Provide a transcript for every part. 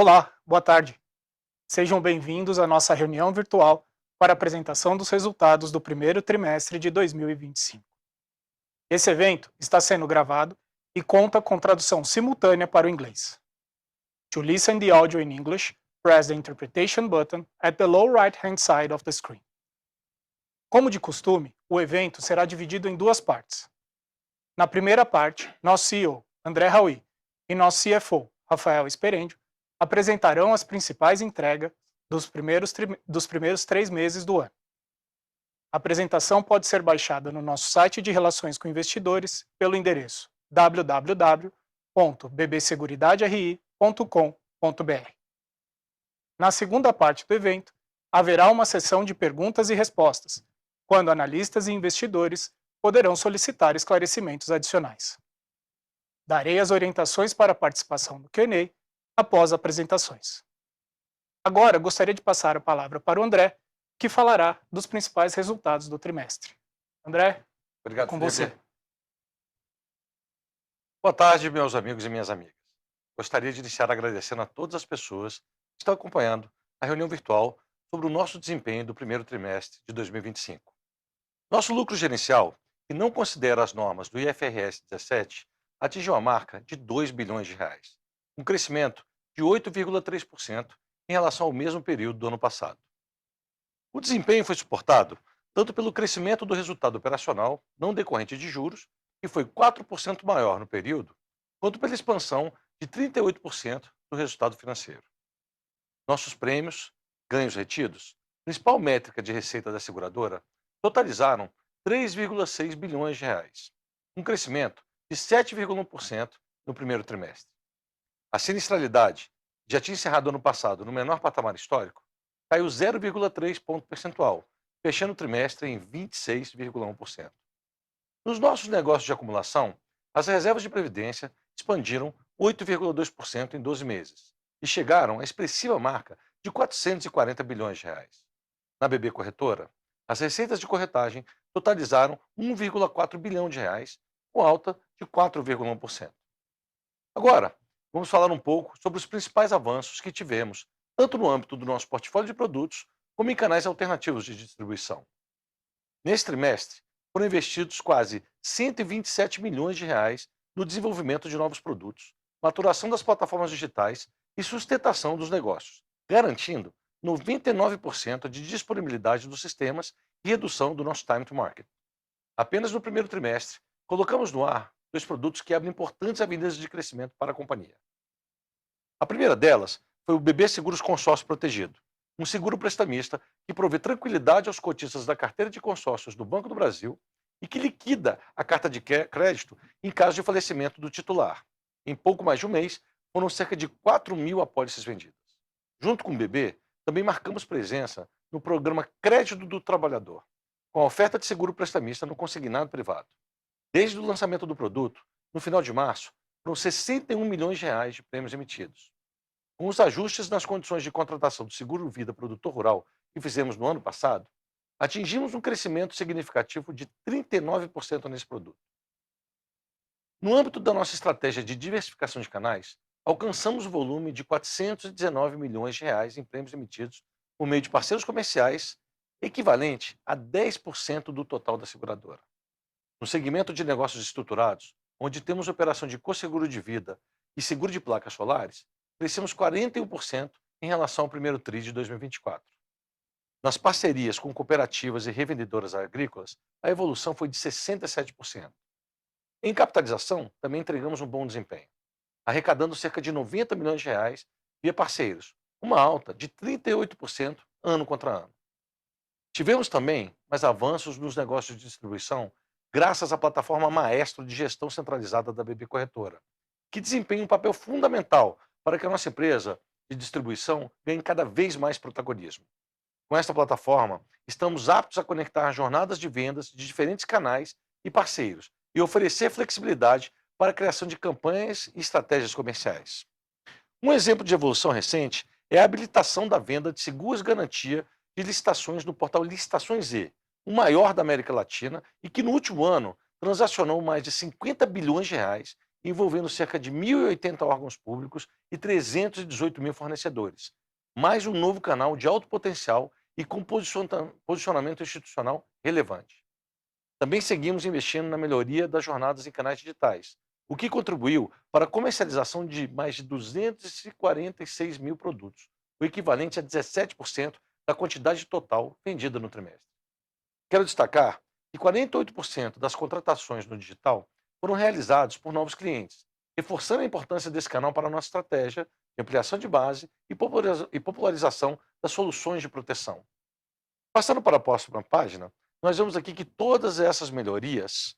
Olá, boa tarde. Sejam bem-vindos à nossa reunião virtual para a apresentação dos resultados do primeiro trimestre de 2025. Esse evento está sendo gravado e conta com tradução simultânea para o inglês. To listen the audio in English, press the interpretation button at the lower right-hand side of the screen. Como de costume, o evento será dividido em duas partes. Na primeira parte, nosso CEO, André Haui, e nosso CFO, Rafael Sperendio, apresentarão as principais entregas dos primeiros 3 meses do ano. A apresentação pode ser baixada no nosso site de relações com investidores pelo endereço www.bbseguridaderi.com.br. Na segunda parte do evento, haverá uma sessão de perguntas e respostas, quando analistas e investidores poderão solicitar esclarecimentos adicionais. Darei as orientações para a participação no Q&A após apresentações. Agora, gostaria de passar a palavra para o André, que falará dos principais resultados do trimestre. André, Obrigado, com Felipe. você. Boa tarde, meus amigos e minhas amigas. Gostaria de iniciar agradecendo a todas as pessoas que estão acompanhando a reunião virtual sobre o nosso desempenho do primeiro trimestre de 2025. Nosso lucro gerencial, que não considera as normas do IFRS 17, atingiu a marca de R$ 2 bilhões, um crescimento de 8,3% em relação ao mesmo período do ano passado. O desempenho foi suportado tanto pelo crescimento do resultado operacional não decorrente de juros, que foi 4% maior no período, quanto pela expansão de 38% do resultado financeiro. Nossos prêmios, ganhos retidos, principal métrica de receita da seguradora, totalizaram R$ 3,6 bilhões, um crescimento de 7,1% no primeiro trimestre. A sinistralidade, que já tinha encerrado ano passado no menor patamar histórico, caiu 0,3 ponto percentual, fechando o trimestre em 26,1%. Nos nossos negócios de acumulação, as reservas de previdência expandiram 8,2% em 12 meses e chegaram à expressiva marca de R$ 440 bilhões. Na BB Corretora, as receitas de corretagem totalizaram R$ 1,4 bilhão, com alta de 4,1%. Agora, vamos falar um pouco sobre os principais avanços que tivemos, tanto no âmbito do nosso portfólio de produtos, como em canais alternativos de distribuição. Neste trimestre, foram investidos quase R$ 127 milhões no desenvolvimento de novos produtos, maturação das plataformas digitais e sustentação dos negócios, garantindo 99% de disponibilidade dos sistemas e redução do nosso time to market. Apenas no primeiro trimestre, colocamos no ar 2 produtos que abrem importantes avenidas de crescimento para a companhia. A primeira delas foi o BB Seguros Consórcio Protegido, um seguro prestamista que provê tranquilidade aos cotistas da carteira de consórcios do Banco do Brasil e que liquida a carta de crédito em caso de falecimento do titular. Em pouco mais de um mês, foram cerca de 4.000 apólices vendidas. Junto com o BB, também marcamos presença no programa Crédito do Trabalhador, com a oferta de seguro prestamista no consignado privado. Desde o lançamento do produto, no final de março, foram R$ 61 milhões de prêmios emitidos. Com os ajustes nas condições de contratação do seguro vida produtor rural que fizemos no ano passado, atingimos um crescimento significativo de 39% nesse produto. No âmbito da nossa estratégia de diversificação de canais, alcançamos o volume de R$ 419 milhões em prêmios emitidos por meio de parceiros comerciais, equivalente a 10% do total da seguradora. No segmento de negócios estruturados, onde temos operação de co-seguro de vida e seguro de placas solares, crescemos 41% em relação ao primeiro TRI de 2024. Nas parcerias com cooperativas e revendedoras agrícolas, a evolução foi de 67%. Em capitalização, também entregamos um bom desempenho, arrecadando cerca de R$ 90 milhões via parceiros, uma alta de 38% ano contra ano. Tivemos também mais avanços nos negócios de distribuição graças à plataforma Maestro de gestão centralizada da BB Corretora, que desempenha um papel fundamental para que a nossa empresa de distribuição ganhe cada vez mais protagonismo. Com esta plataforma, estamos aptos a conectar jornadas de vendas de diferentes canais e parceiros e oferecer flexibilidade para a criação de campanhas e estratégias comerciais. Um exemplo de evolução recente é a habilitação da venda de seguros garantia de licitações no portal Licitações Z, o maior da América Latina e que no último ano transacionou mais de R$ 50 bilhões envolvendo cerca de 1.080 órgãos públicos e 318 mil fornecedores, mais um novo canal de alto potencial e com posicionamento institucional relevante. Também seguimos investindo na melhoria das jornadas em canais digitais, o que contribuiu para a comercialização de mais de 246 mil produtos, o equivalente a 17% da quantidade total vendida no trimestre. Quero destacar que 48% das contratações no digital foram realizadas por novos clientes, reforçando a importância desse canal para a nossa estratégia de ampliação de base e popularização das soluções de proteção. Passando para a próxima página, nós vemos aqui que todas essas melhorias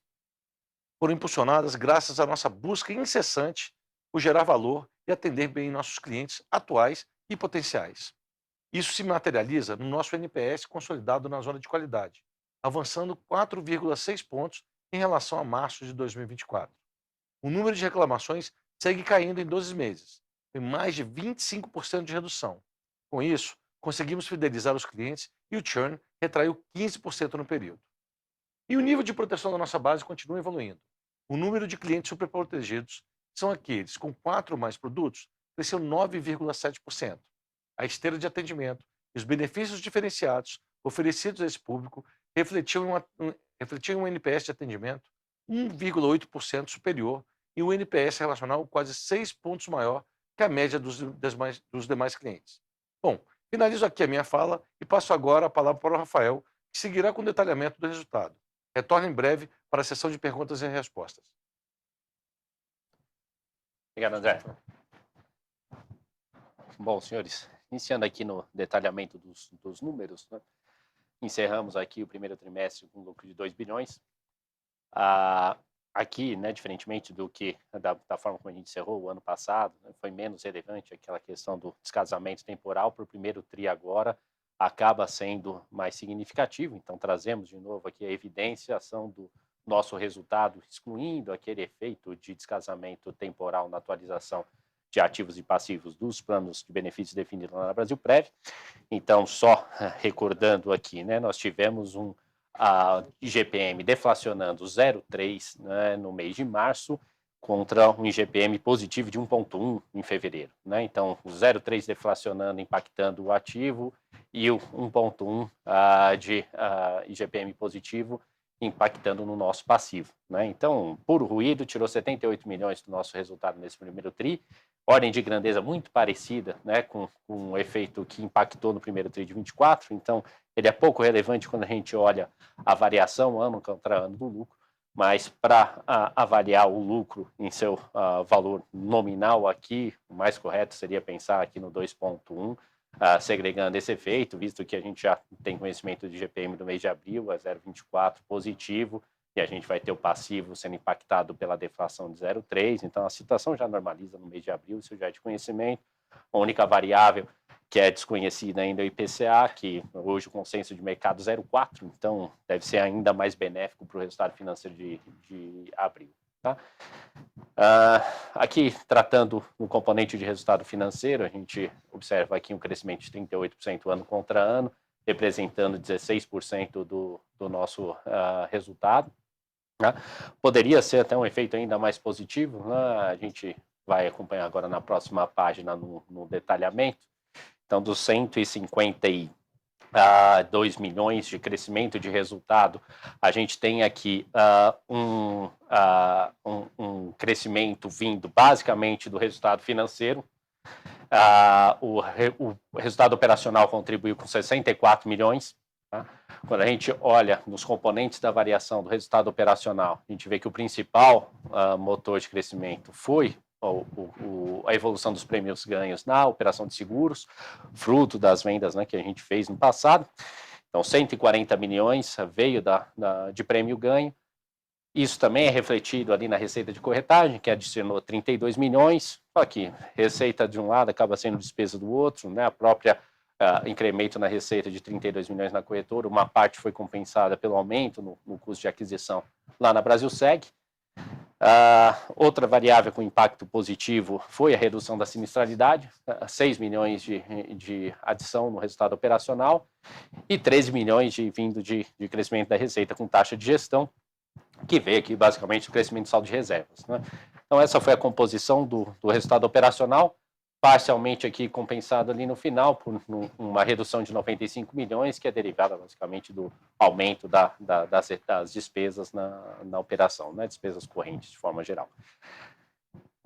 foram impulsionadas graças à nossa busca incessante por gerar valor e atender bem nossos clientes atuais e potenciais. Isso se materializa no nosso NPS consolidado na zona de qualidade, avançando 4,6 pontos em relação a março de 2024. O número de reclamações segue caindo em 12 meses, tem mais de 25% de redução. Com isso, conseguimos fidelizar os clientes e o churn retraiu 15% no período. E o nível de proteção da nossa base continua evoluindo. O número de clientes superprotegidos, que são aqueles com 4 ou mais produtos, cresceu 9,7%. A esteira de atendimento e os benefícios diferenciados oferecidos a esse público refletiam um NPS de atendimento 1,8% superior e um NPS relacional quase 6 pontos maior que a média dos demais clientes. Bom, finalizo aqui a minha fala e passo agora a palavra para o Rafael, que seguirá com o detalhamento do resultado. Retorno em breve para a sessão de perguntas e respostas. Obrigado, André. Bom, senhores, iniciando aqui no detalhamento dos números, né? Encerramos aqui o primeiro trimestre com um lucro de 2 bilhões. Aqui, né, diferentemente do que da forma como a gente encerrou o ano passado, né, foi menos relevante aquela questão do descasamento temporal para o primeiro TRI agora, acaba sendo mais significativo. Então, trazemos de novo aqui a evidenciação do nosso resultado, excluindo aquele efeito de descasamento temporal na atualização de ativos e passivos dos planos de benefícios definidos lá na Brasilprev. Então, só recordando aqui, né, nós tivemos a IGPM deflacionando 0,3, né, no mês de março, contra um IGPM positivo de 1,1 em fevereiro, né? Então, o 0,3 deflacionando, impactando o ativo, e o 1,1 de IGPM positivo impactando no nosso passivo, né? Então, puro ruído, tirou 78 milhões do nosso resultado nesse primeiro TRI, ordem de grandeza muito parecida, né, com o efeito que impactou no primeiro TRI de 24, então ele é pouco relevante quando a gente olha a variação ano contra ano do lucro, mas para avaliar o lucro em seu valor nominal aqui, o mais correto seria pensar aqui no 2,1, segregando esse efeito, visto que a gente já tem conhecimento de GPM do mês de abril, é 0,24 positivo, e a gente vai ter o passivo sendo impactado pela deflação de 0,3, então a situação já normaliza no mês de abril, isso já é de conhecimento. A única variável que é desconhecida ainda é o IPCA, que hoje o consenso de mercado 0,4, então deve ser ainda mais benéfico para o resultado financeiro de abril. Tá? Aqui, tratando no componente de resultado financeiro, a gente observa aqui um crescimento de 38% ano contra ano, representando 16% do nosso resultado. Né? Poderia ser até um efeito ainda mais positivo, né? A gente vai acompanhar agora na próxima página no detalhamento. Então, dos 152 milhões de crescimento de resultado, a gente tem aqui um crescimento vindo basicamente do resultado financeiro. O resultado operacional contribuiu com 64 milhões. Tá? Quando a gente olha nos componentes da variação do resultado operacional, a gente vê que o principal motor de crescimento foi a evolução dos prêmios ganhos na operação de seguros, fruto das vendas, né, que a gente fez no passado. Então, 140 milhões veio de prêmio ganho. Isso também é refletido ali na receita de corretagem, que adicionou 32 milhões. Só que receita de um lado acaba sendo despesa do outro, né? A própria incremento na receita de 32 milhões na corretora, uma parte foi compensada pelo aumento no custo de aquisição lá na Brasilseg. Outra variável com impacto positivo foi a redução da sinistralidade, 6 milhões de adição no resultado operacional e 13 milhões vindo de crescimento da receita com taxa de gestão, que veio aqui basicamente do crescimento do saldo de reservas, né? Então essa foi a composição do resultado operacional, parcialmente aqui compensado ali no final por uma redução de 95 milhões, que é derivada basicamente do aumento das despesas na operação, né? Despesas correntes de forma geral.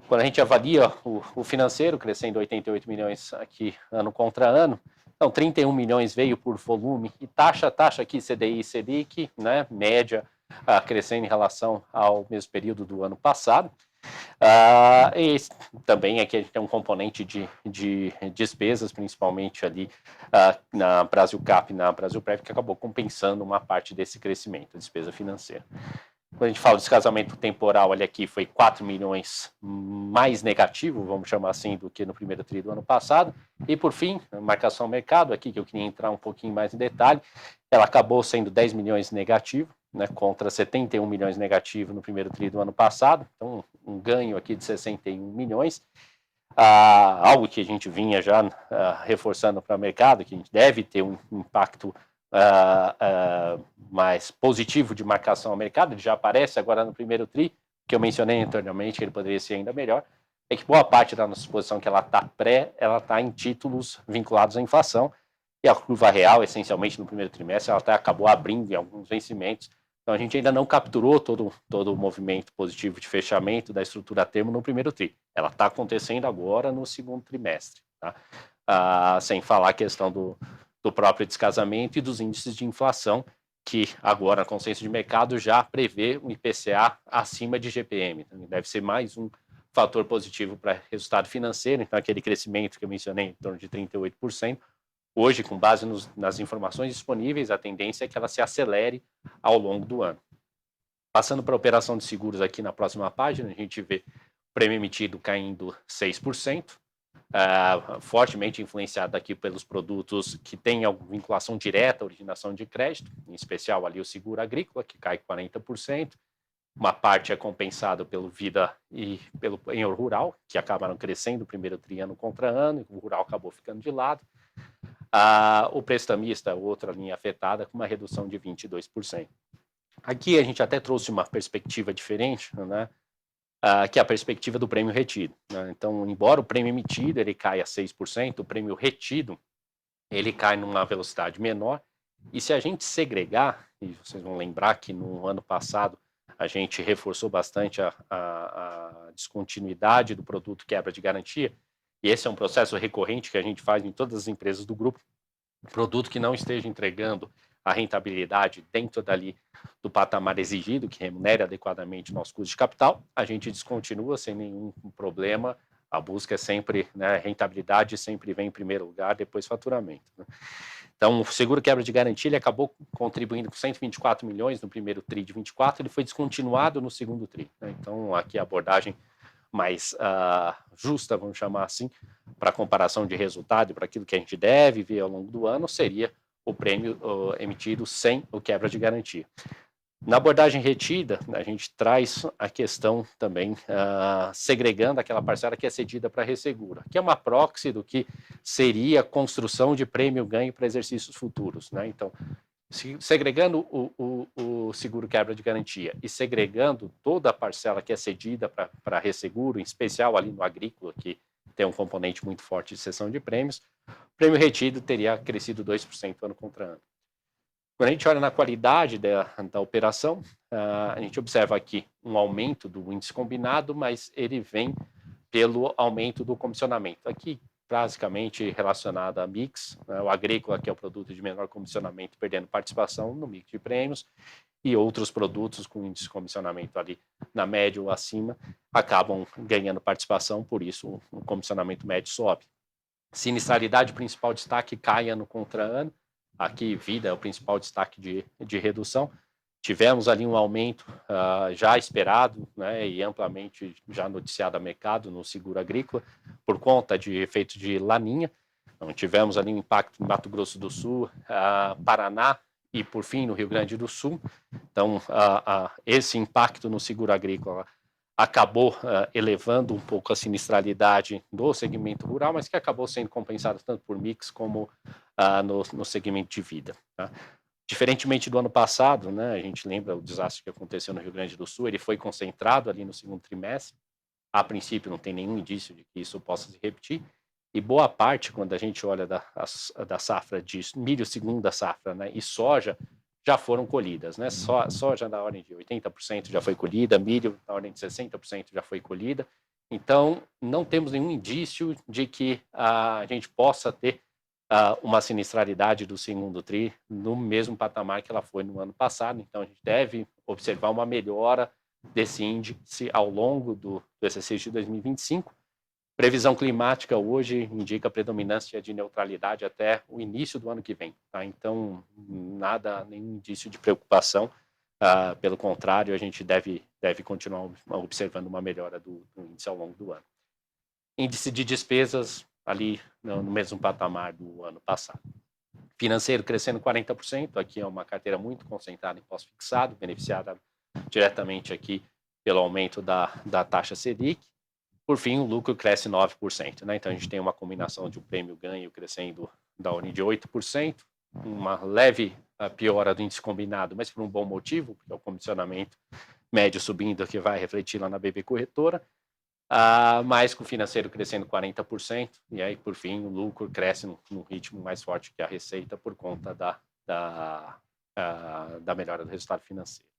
Quando a gente avalia o financeiro, crescendo 88 milhões aqui ano contra ano, então 31 milhões veio por volume e taxa aqui CDI e Selic, né, média, crescendo em relação ao mesmo período do ano passado. E também aqui a gente tem um componente de despesas, principalmente ali na Brasilcap e na Brasilprev, que acabou compensando uma parte desse crescimento, despesa financeira. Quando a gente fala de descasamento temporal, olha aqui, foi 4 milhões mais negativo, vamos chamar assim, do que no primeiro tri do ano passado. E, por fim, a marcação mercado, aqui que eu queria entrar um pouquinho mais em detalhe, ela acabou sendo 10 milhões negativo, né, contra 71 milhões negativo no primeiro tri do ano passado. Então, um ganho aqui de 61 milhões. Algo que a gente vinha já reforçando para o mercado, que a gente deve ter um impacto mais positivo de marcação ao mercado, ele já aparece agora no primeiro tri, que eu mencionei anteriormente, que ele poderia ser ainda melhor, é que boa parte da nossa exposição que ela está em títulos vinculados à inflação, e a curva real, essencialmente no primeiro trimestre, ela até acabou abrindo em alguns vencimentos, então a gente ainda não capturou todo o movimento positivo de fechamento da estrutura a termo no primeiro tri, ela está acontecendo agora no segundo trimestre, tá? Sem falar a questão do próprio descasamento e dos índices de inflação, que agora a consenso de mercado já prevê um IPCA acima de GPM. Então, deve ser mais um fator positivo para resultado financeiro. Então, aquele crescimento que eu mencionei, em torno de 38%, hoje, com base nas informações disponíveis, a tendência é que ela se acelere ao longo do ano. Passando para a operação de seguros aqui na próxima página, a gente vê o prêmio emitido caindo 6%, fortemente influenciado aqui pelos produtos que têm alguma vinculação direta à originação de crédito, em especial ali o seguro agrícola, que cai 40%, uma parte é compensado pelo vida e pelo penhor rural, que acabaram crescendo primeiro tri ano contra ano, e o rural acabou ficando de lado. O prestamista, outra linha afetada, com uma redução de 22%. Aqui a gente até trouxe uma perspectiva diferente, né? Que é a perspectiva do prêmio retido, né? Então, embora o prêmio emitido ele caia 6%, o prêmio retido ele cai numa velocidade menor. E se a gente segregar, e vocês vão lembrar que no ano passado a gente reforçou bastante a descontinuidade do produto quebra de garantia, e esse é um processo recorrente que a gente faz em todas as empresas do grupo, produto que não esteja entregando a rentabilidade dentro dali do patamar exigido, que remunere adequadamente o nosso custo de capital, a gente descontinua sem nenhum problema. A busca é sempre, né, rentabilidade sempre vem em primeiro lugar, depois faturamento, né? Então, o seguro quebra de garantia ele acabou contribuindo com 124 milhões no primeiro tri de 24, ele foi descontinuado no segundo tri, né? Então, aqui a abordagem mais justa, vamos chamar assim, para comparação de resultado e para aquilo que a gente deve ver ao longo do ano, seria o prêmio emitido sem o quebra de garantia. Na abordagem retida, a gente traz a questão também segregando aquela parcela que é cedida para a ressegura, que é uma proxy do que seria a construção de prêmio-ganho para exercícios futuros, né? Então, segregando o seguro quebra de garantia e segregando toda a parcela que é cedida para resseguro, em especial ali no agrícola, que tem um componente muito forte de cessão de prêmios, o prêmio retido teria crescido 2% ano contra ano. Quando a gente olha na qualidade da operação, a gente observa aqui um aumento do índice combinado, mas ele vem pelo aumento do comissionamento. Aqui, basicamente relacionado a mix, né, o agrícola, que é o produto de menor comissionamento, perdendo participação no mix de prêmios, e outros produtos com índice de comissionamento ali na média ou acima, acabam ganhando participação, por isso o comissionamento médio sobe. Sinistralidade, principal destaque, cai ano contra ano. Aqui, vida é o principal destaque de redução. Tivemos ali um aumento já esperado, né, e amplamente já noticiado a mercado no seguro agrícola, por conta de efeito de laninha. Então, tivemos ali um impacto em Mato Grosso do Sul, Paraná e, por fim, no Rio Grande do Sul. Então, esse impacto no seguro agrícola acabou elevando um pouco a sinistralidade do segmento rural, mas que acabou sendo compensado tanto por mix como no segmento de vida, tá? Diferentemente do ano passado, né, a gente lembra o desastre que aconteceu no Rio Grande do Sul, ele foi concentrado ali no segundo trimestre. A princípio, não tem nenhum indício de que isso possa se repetir. E boa parte, quando a gente olha da safra de milho, segunda safra, né, e soja, já foram colhidas. Né? Soja na ordem de 80% já foi colhida, milho na ordem de 60% já foi colhida. Então, não temos nenhum indício de que a gente possa ter uma sinistralidade do segundo TRI no mesmo patamar que ela foi no ano passado. Então, a gente deve observar uma melhora desse índice ao longo do exercício de 2025. Previsão climática hoje indica predominância de neutralidade até o início do ano que vem. Tá? Então, nenhum indício de preocupação. Pelo contrário, a gente deve continuar observando uma melhora do índice ao longo do ano. Índice de despesas ali no mesmo patamar do ano passado. Financeiro crescendo 40%, aqui é uma carteira muito concentrada em pós-fixado, beneficiada diretamente aqui pelo aumento da taxa Selic. Por fim, o lucro cresce 9%. Né? Então, a gente tem uma combinação de um prêmio-ganho crescendo da ordem de 8%, uma leve piora do índice combinado, mas por um bom motivo, porque é o comissionamento médio subindo, que vai refletir lá na BB Corretora, mas com o financeiro crescendo 40%, e aí, por fim, o lucro cresce num ritmo mais forte que a receita por conta da melhora do resultado financeiro.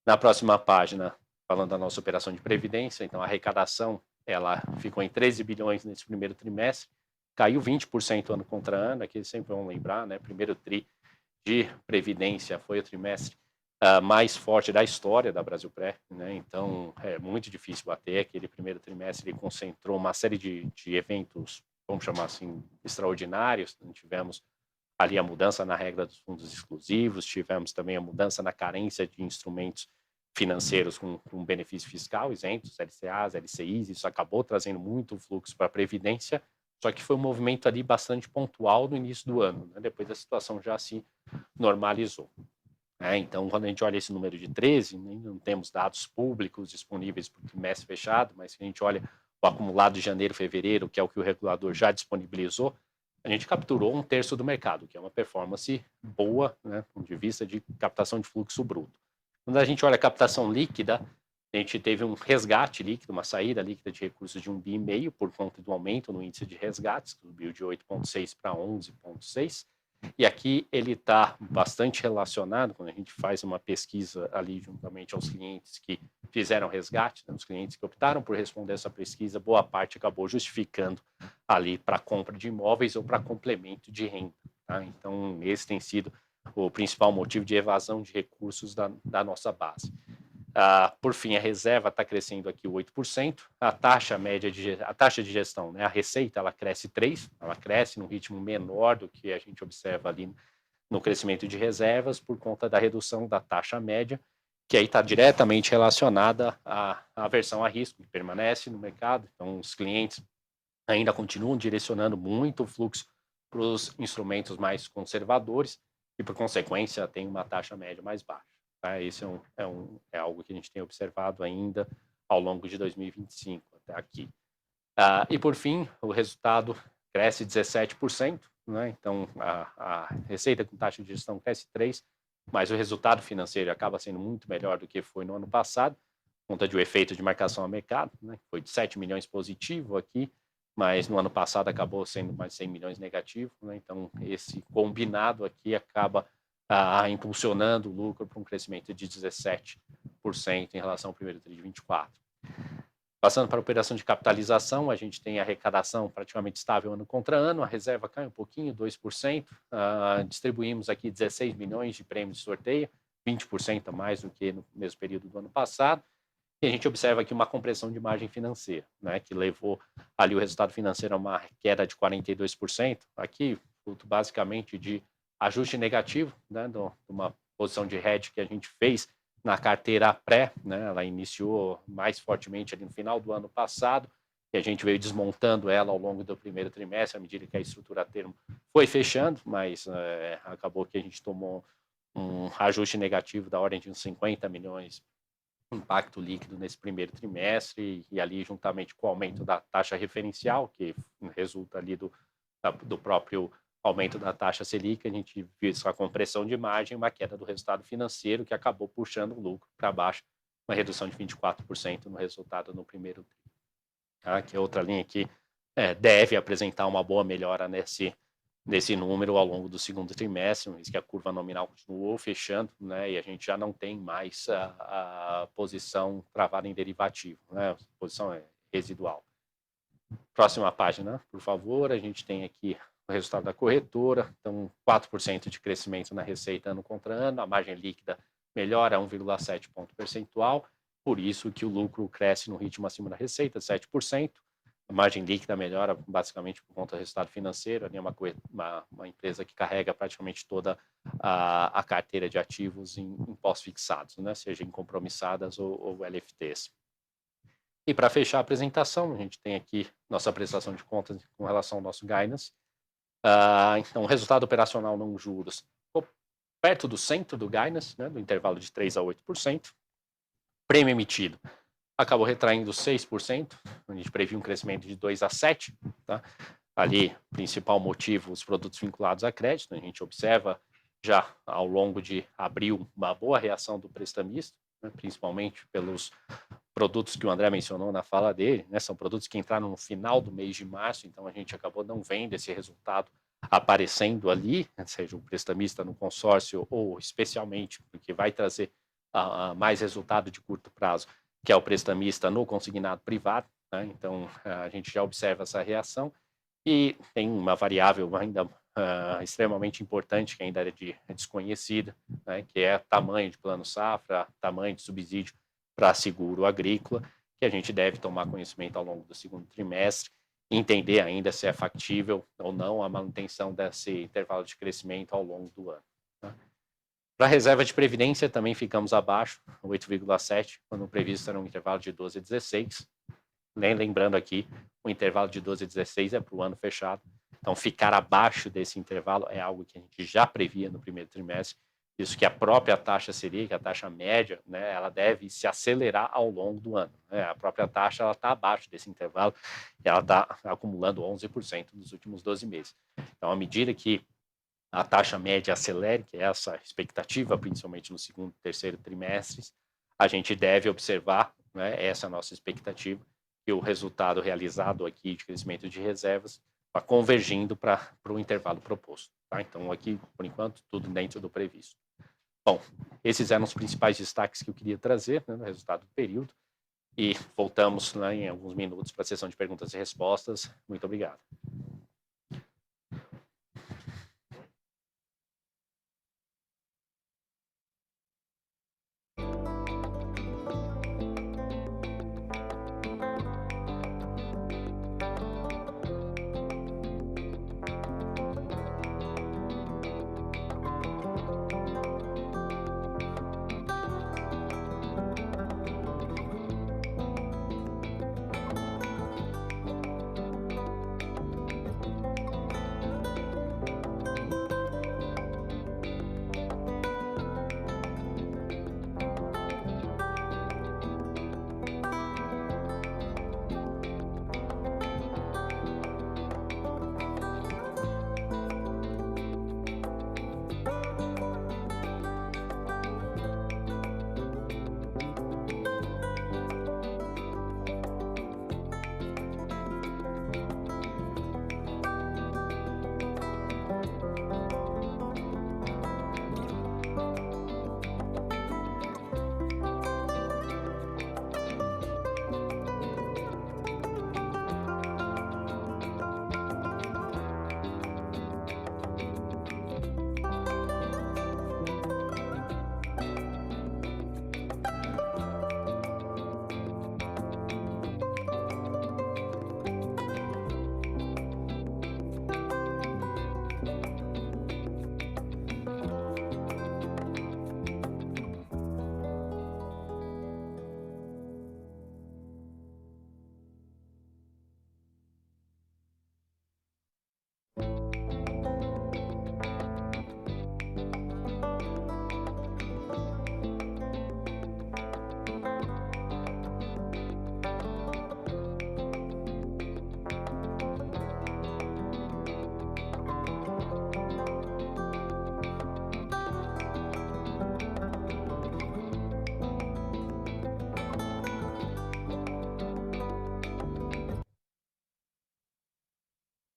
Na próxima página, falando da nossa operação de previdência, então a arrecadação ela ficou em 13 bilhões nesse primeiro trimestre, caiu 20% ano contra ano, aqui sempre vão lembrar, né? Primeiro TRI de previdência foi o trimestre mais forte da história da Brasilpré, né? Então é muito difícil bater. Aquele primeiro trimestre ele concentrou uma série de eventos, vamos chamar assim, extraordinários. Tivemos ali a mudança na regra dos fundos exclusivos, tivemos também a mudança na carência de instrumentos financeiros com benefício fiscal, isentos, LCAs, LCIs, isso acabou trazendo muito fluxo para a Previdência, só que foi um movimento ali bastante pontual no início do ano, né? Depois a situação já se normalizou. Então, quando a gente olha esse número de 13, não temos dados públicos disponíveis para o trimestre fechado, mas se a gente olha o acumulado de janeiro e fevereiro, que é o que o regulador já disponibilizou, a gente capturou 1/3 do mercado, que é uma performance boa, né, do ponto de vista de captação de fluxo bruto. Quando a gente olha a captação líquida, a gente teve um resgate líquido, uma saída líquida de recursos de 1,5 bi por conta do aumento no índice de resgates, que subiu de 8,6 para 11,6. E aqui ele está bastante relacionado, quando a gente faz uma pesquisa ali juntamente aos clientes que fizeram resgate, né, os clientes que optaram por responder essa pesquisa, boa parte acabou justificando ali para compra de imóveis ou para complemento de renda. Tá? Então, esse tem sido o principal motivo de evasão de recursos da nossa base. Por fim, a reserva está crescendo aqui 8%, a taxa de gestão, né, a receita, ela cresce 3%, ela cresce num ritmo menor do que a gente observa ali no crescimento de reservas por conta da redução da taxa média, que aí está diretamente relacionada à aversão a risco, que permanece no mercado. Então, os clientes ainda continuam direcionando muito o fluxo para os instrumentos mais conservadores e, por consequência, tem uma taxa média mais baixa. Tá? Isso é algo que a gente tem observado ainda ao longo de 2025, até aqui. E, por fim, o resultado cresce 17%, né? Então, a receita com taxa de gestão cresce 3%, mas o resultado financeiro acaba sendo muito melhor do que foi no ano passado, por conta de um efeito de marcação a mercado, né? Foi de 7 milhões positivo aqui, mas no ano passado acabou sendo mais 100 milhões negativo, né? Então, esse combinado aqui acaba impulsionando o lucro para um crescimento de 17% em relação ao primeiro TRI de 24. Passando para a operação de capitalização, a gente tem a arrecadação praticamente estável ano contra ano, a reserva cai um pouquinho, 2%, distribuímos aqui 16 milhões de prêmios de sorteio, 20% a mais do que no mesmo período do ano passado, e a gente observa aqui uma compressão de margem financeira, né, que levou ali o resultado financeiro a uma queda de 42%, aqui fruto basicamente de ajuste negativo, né, de uma posição de hedge que a gente fez na carteira pré, né, ela iniciou mais fortemente ali no final do ano passado, e a gente veio desmontando ela ao longo do primeiro trimestre, à medida que a estrutura a termo foi fechando, mas acabou que a gente tomou um ajuste negativo da ordem de uns 50 milhões impacto líquido nesse primeiro trimestre, e ali juntamente com o aumento da taxa referencial, que resulta ali do próprio aumento da taxa Selic, a gente viu a compressão de margem, uma queda do resultado financeiro que acabou puxando o lucro para baixo, uma redução de 24% no resultado no primeiro tri. Tá? Que é outra linha que deve apresentar uma boa melhora nesse número ao longo do segundo trimestre, uma vez que a curva nominal continuou fechando, né, e a gente já não tem mais a posição travada em derivativo, né, a posição é residual. Próxima página, por favor, a gente tem aqui o resultado da corretora, então 4% de crescimento na receita ano contra ano, a margem líquida melhora 1,7 ponto percentual, por isso que o lucro cresce no ritmo acima da receita, 7%, a margem líquida melhora basicamente por conta do resultado financeiro, ali é uma empresa que carrega praticamente toda a carteira de ativos em pós-fixados, né, seja em compromissadas ou LFTs. E para fechar a apresentação, a gente tem aqui nossa prestação de contas com relação ao nosso guidance. Então, o resultado operacional não juros ficou perto do centro do guidance, né, do intervalo de 3% a 8%. Prêmio emitido acabou retraindo 6%, a gente previu um crescimento de 2% a 7%. Tá? Ali, principal motivo, os produtos vinculados a crédito. A gente observa já ao longo de abril uma boa reação do prestamista, né, principalmente pelos produtos que o André mencionou na fala dele, né, são produtos que entraram no final do mês de março, então a gente acabou não vendo esse resultado aparecendo ali, seja o prestamista no consórcio ou especialmente porque vai trazer mais resultado de curto prazo, que é o prestamista no consignado privado, né, então a gente já observa essa reação e tem uma variável ainda extremamente importante que ainda é desconhecida, né, que é tamanho de plano safra, tamanho de subsídio para seguro agrícola, que a gente deve tomar conhecimento ao longo do segundo trimestre, entender ainda se é factível ou não a manutenção desse intervalo de crescimento ao longo do ano. Tá? Para a reserva de previdência também ficamos abaixo, 8,7, quando previsto era um intervalo de 12 a 16. Lembrando aqui, o intervalo de 12 a 16 é para o ano fechado, então ficar abaixo desse intervalo é algo que a gente já previa no primeiro trimestre. Isso que a própria taxa Selic, a taxa média, né, ela deve se acelerar ao longo do ano. Né? A própria taxa está abaixo desse intervalo e ela está acumulando 11% nos últimos 12 meses. Então, à medida que a taxa média acelere, que é essa expectativa, principalmente no segundo e terceiro trimestres, a gente deve observar, né, essa nossa expectativa, que o resultado realizado aqui de crescimento de reservas está convergindo para o intervalo proposto. Tá? Então, aqui, por enquanto, tudo dentro do previsto. Bom, esses eram os principais destaques que eu queria trazer, né, no resultado do período. E voltamos, né, em alguns minutos para a sessão de perguntas e respostas. Muito obrigado.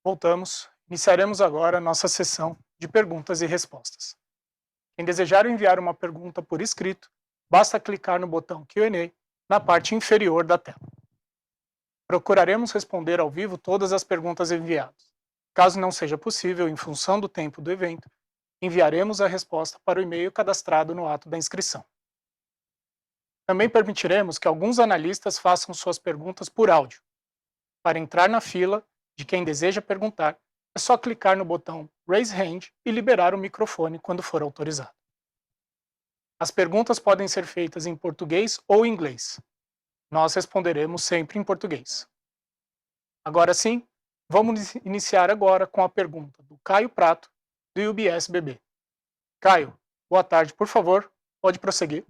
Voltamos. Iniciaremos agora a nossa sessão de perguntas e respostas. Quem desejar enviar uma pergunta por escrito, basta clicar no botão Q&A na parte inferior da tela. Procuraremos responder ao vivo todas as perguntas enviadas. Caso não seja possível, em função do tempo do evento, enviaremos a resposta para o e-mail cadastrado no ato da inscrição. Também permitiremos que alguns analistas façam suas perguntas por áudio. Para entrar na fila de quem deseja perguntar, é só clicar no botão Raise Hand e liberar o microfone quando for autorizado. As perguntas podem ser feitas em português ou inglês. Nós responderemos sempre em português. Agora sim, vamos iniciar agora com a pergunta do Caio Prato, do UBS BB. Caio, boa tarde, por favor, pode prosseguir.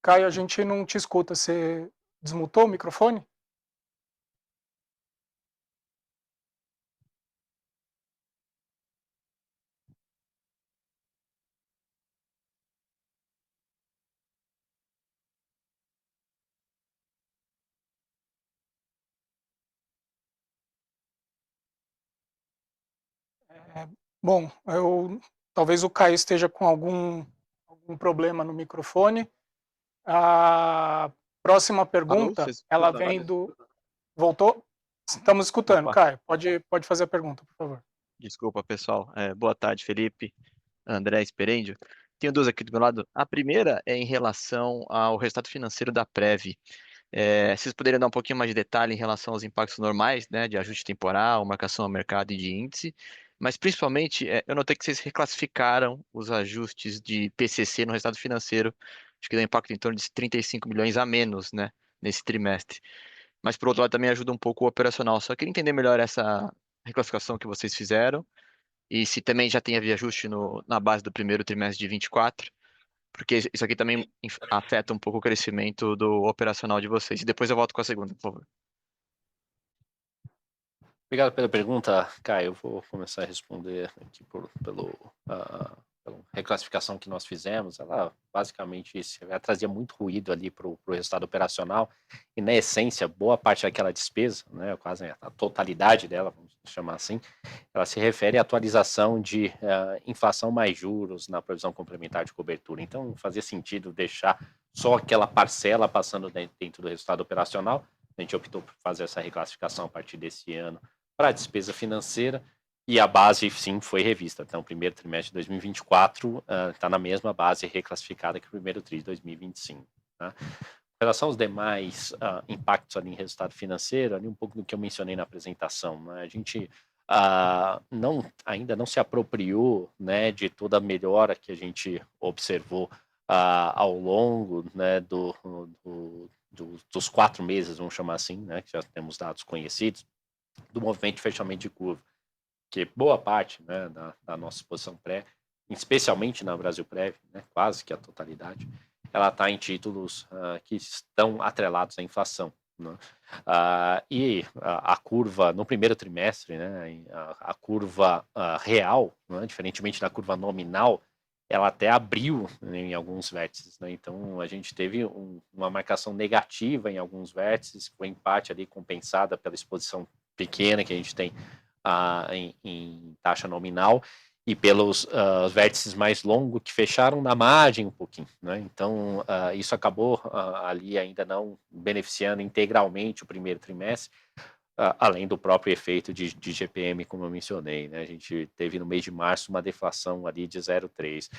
Caio, a gente não te escuta, você desmutou o microfone? Bom, talvez o Caio esteja com algum problema no microfone. A próxima Alô, pergunta, vocês ela escutam vem agora? do... Voltou? Estamos escutando. Opa, Caio, pode fazer a pergunta, por favor. desculpa, pessoal. Boa tarde, Felipe, André Sperendio. Tenho duas aqui do meu lado. A primeira é em relação ao resultado financeiro da Prev. Vocês poderiam dar um pouquinho mais de detalhe em relação aos impactos normais, né, de ajuste temporal, marcação ao mercado e de índice, mas principalmente eu notei que vocês reclassificaram os ajustes de PCC no resultado financeiro, acho que dá impacto em torno de 35 milhões a menos, né, nesse trimestre. Mas por outro lado também ajuda um pouco o operacional. Só queria entender melhor essa reclassificação que vocês fizeram e se também já tem havia ajuste na base do primeiro trimestre de 24, porque isso aqui também afeta um pouco o crescimento do operacional de vocês. E depois eu volto com a segunda, por favor. Obrigado pela pergunta, Caio. Eu vou começar a responder aqui pela reclassificação que nós fizemos. Ela basicamente ela trazia muito ruído ali para o resultado operacional e, na essência, boa parte daquela despesa, né, quase a totalidade dela, vamos chamar assim, ela se refere à atualização de inflação mais juros na provisão complementar de cobertura. Então, fazia sentido deixar só aquela parcela passando dentro do resultado operacional. A gente optou por fazer essa reclassificação a partir desse ano para a despesa financeira, e a base, sim, foi revista. Então, o primeiro trimestre de 2024 está na mesma base reclassificada que o primeiro tri de 2025. Tá? Com relação aos demais impactos ali em resultado financeiro, ali um pouco do que eu mencionei na apresentação, né? A gente ainda não se apropriou, né, de toda a melhora que a gente observou ao longo, né, dos 4 meses, vamos chamar assim, né, que já temos dados conhecidos, do movimento de fechamento de curva, que boa parte, né, da nossa exposição pré, especialmente na Brasil Prev, né, quase que a totalidade, ela está em títulos que estão atrelados à inflação. Né? E a curva no primeiro trimestre, né, a curva real, né, diferentemente da curva nominal, ela até abriu em alguns vértices, né? Então a gente teve uma marcação negativa em alguns vértices, com empate ali compensada pela exposição pequena que a gente tem em taxa nominal e pelos vértices mais longos que fecharam na margem um pouquinho, né? Então isso acabou ali ainda não beneficiando integralmente o primeiro trimestre, além do próprio efeito de GPM, como eu mencionei, né? A gente teve no mês de março uma deflação ali de 0,3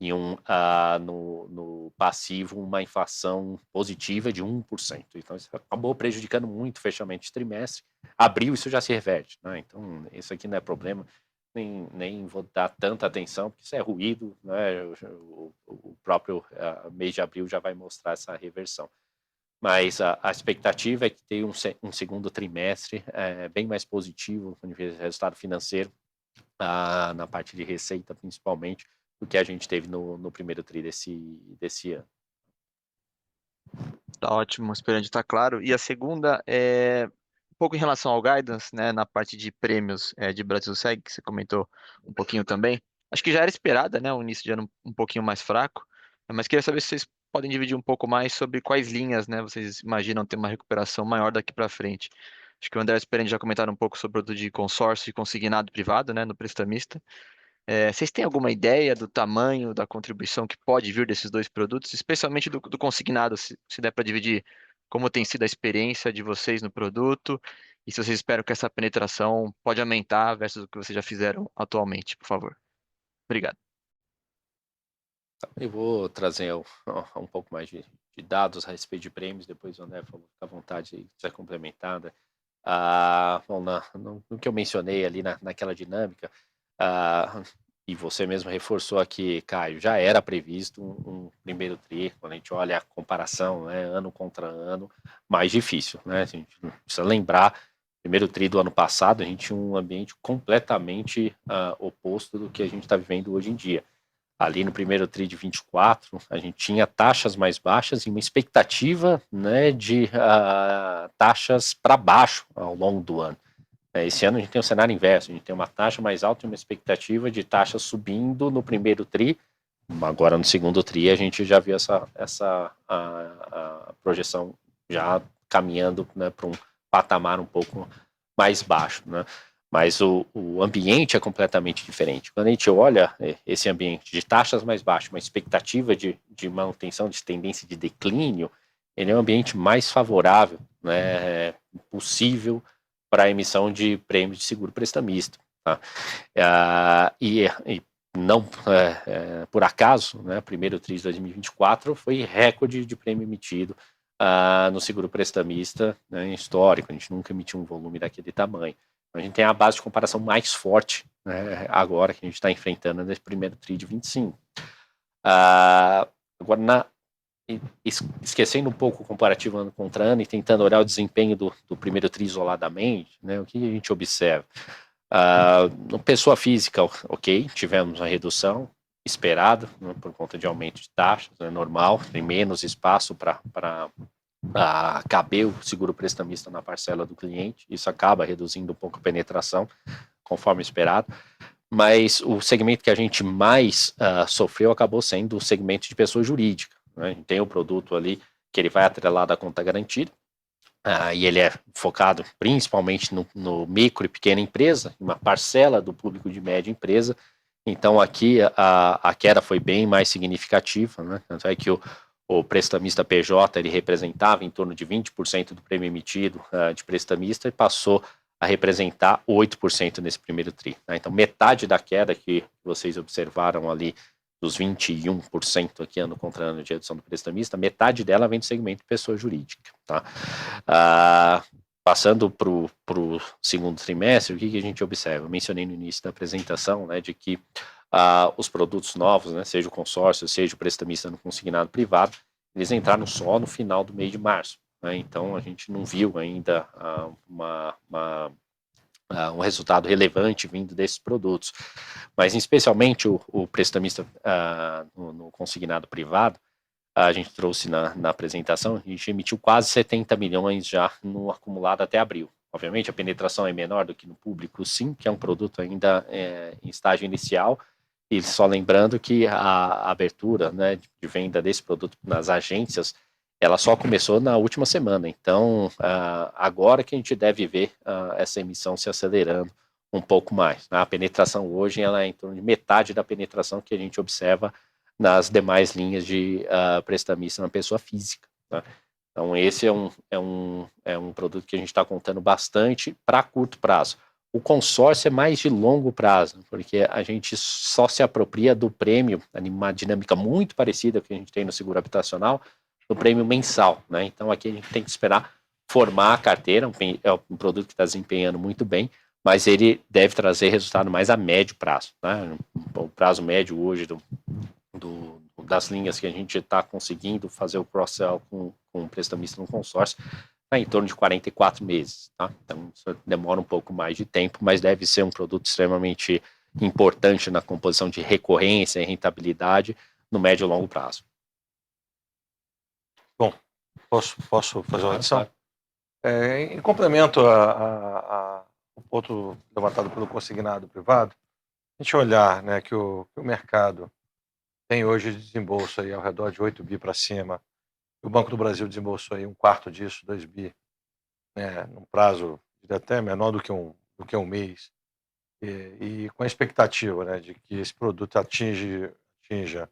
e no passivo uma inflação positiva de 1%. Então isso acabou prejudicando muito o fechamento de trimestre. Abril isso já se reverte, né? Então isso aqui não é problema, nem vou dar tanta atenção, porque isso é ruído, né? O próprio mês de abril já vai mostrar essa reversão. Mas a expectativa é que tenha um segundo trimestre bem mais positivo no resultado financeiro, na parte de receita principalmente, do que a gente teve no primeiro tri desse ano. Tá ótimo, esperando estar claro. E a segunda é um pouco em relação ao guidance, né, na parte de prêmios de Brasil Seg, que você comentou um pouquinho também. acho que já era esperada, né? O início de ano um pouquinho mais fraco, mas queria saber se vocês podem dividir um pouco mais sobre quais linhas, né, vocês imaginam ter uma recuperação maior daqui para frente. Acho que o André e o Sperend já comentaram um pouco sobre o produto de consórcio e consignado privado, né, no prestamista. Vocês têm alguma ideia do tamanho da contribuição que pode vir desses dois produtos, especialmente do consignado, se der para dividir como tem sido a experiência de vocês no produto e se vocês esperam que essa penetração pode aumentar versus o que vocês já fizeram atualmente, por favor. Obrigado. Eu vou trazer um pouco mais de dados a respeito de prêmios, depois o André fica à vontade se quiser complementar, né? Bom, no que eu mencionei ali naquela dinâmica, e você mesmo reforçou aqui, Caio, já era previsto um primeiro tri, quando a gente olha a comparação, né, ano contra ano, mais difícil, né? A gente precisa lembrar, primeiro tri do ano passado, a gente tinha um ambiente completamente oposto do que a gente está vivendo hoje em dia. Ali no primeiro tri de 24, a gente tinha taxas mais baixas e uma expectativa, né, de taxas para baixo ao longo do ano. Esse ano a gente tem um cenário inverso, a gente tem uma taxa mais alta e uma expectativa de taxas subindo no primeiro tri. Agora no segundo tri a gente já viu essa projeção já caminhando, né, para um patamar um pouco mais baixo, né? Mas o ambiente é completamente diferente. Quando a gente olha esse ambiente de taxas mais baixas, uma expectativa de manutenção de tendência de declínio, ele é um ambiente mais favorável, né, possível para a emissão de prêmios de seguro prestamista. Tá? E não por acaso, né, primeiro tri de 2024 foi recorde de prêmio emitido no seguro prestamista, né, histórico. A gente nunca emitiu um volume daquele tamanho. A gente tem a base de comparação mais forte, né, agora que a gente está enfrentando nesse primeiro tri de 25. Agora, esquecendo um pouco o comparativo ano contra ano e tentando olhar o desempenho do primeiro tri isoladamente, né, o que a gente observa? Pessoa física, ok, tivemos uma redução esperada, né, por conta de aumento de taxas, é normal, tem menos espaço para caber o seguro prestamista na parcela do cliente, isso acaba reduzindo um pouco a penetração, conforme esperado, mas o segmento que a gente mais sofreu acabou sendo o segmento de pessoa jurídica, né? A gente tem o produto ali que ele vai atrelado à conta garantida, e ele é focado principalmente no micro e pequena empresa, uma parcela do público de média empresa. Então aqui a queda foi bem mais significativa, né? Tanto é que o prestamista PJ ele representava em torno de 20% do prêmio emitido de prestamista e passou a representar 8% nesse primeiro tri, né? Então metade da queda que vocês observaram ali, dos 21% aqui ano contra ano de redução do prestamista, metade dela vem do segmento de pessoa jurídica. Tá? Passando para o segundo trimestre, o que a gente observa? Eu mencionei no início da apresentação, né, de que os produtos novos, né, seja o consórcio, seja o prestamista no consignado privado, eles entraram só no final do mês de março, né? Então a gente não viu ainda um resultado relevante vindo desses produtos, mas especialmente o prestamista no consignado privado, a gente trouxe na apresentação, a gente emitiu quase 70 milhões já no acumulado até abril. Obviamente a penetração é menor do que no público, sim, que é um produto ainda em estágio inicial, e só lembrando que a abertura, né, de venda desse produto nas agências, ela só começou na última semana, então agora que a gente deve ver essa emissão se acelerando um pouco mais. A penetração hoje ela é em torno de metade da penetração que a gente observa nas demais linhas de prestamista na pessoa física. Tá? Então esse é um produto que a gente está contando bastante para curto prazo. O consórcio é mais de longo prazo, porque a gente só se apropria do prêmio, uma dinâmica muito parecida que a gente tem no seguro habitacional, no prêmio mensal, né? Então aqui a gente tem que esperar formar a carteira, é um produto que está desempenhando muito bem, mas ele deve trazer resultado mais a médio prazo, né? O prazo médio hoje das linhas que a gente está conseguindo fazer o cross-sell com o prestamista no consórcio está em torno de 44 meses, tá? Então isso demora um pouco mais de tempo, mas deve ser um produto extremamente importante na composição de recorrência e rentabilidade no médio e longo prazo. Bom, posso fazer uma adição? Em complemento ao ponto levantado pelo consignado privado, a gente olhar, né, que o mercado tem hoje de desembolso aí ao redor de 8 bi para cima, o Banco do Brasil desembolsou aí um quarto disso, 2 bi, né, num prazo até menor do que um mês, e com a expectativa, né, de que esse produto atinja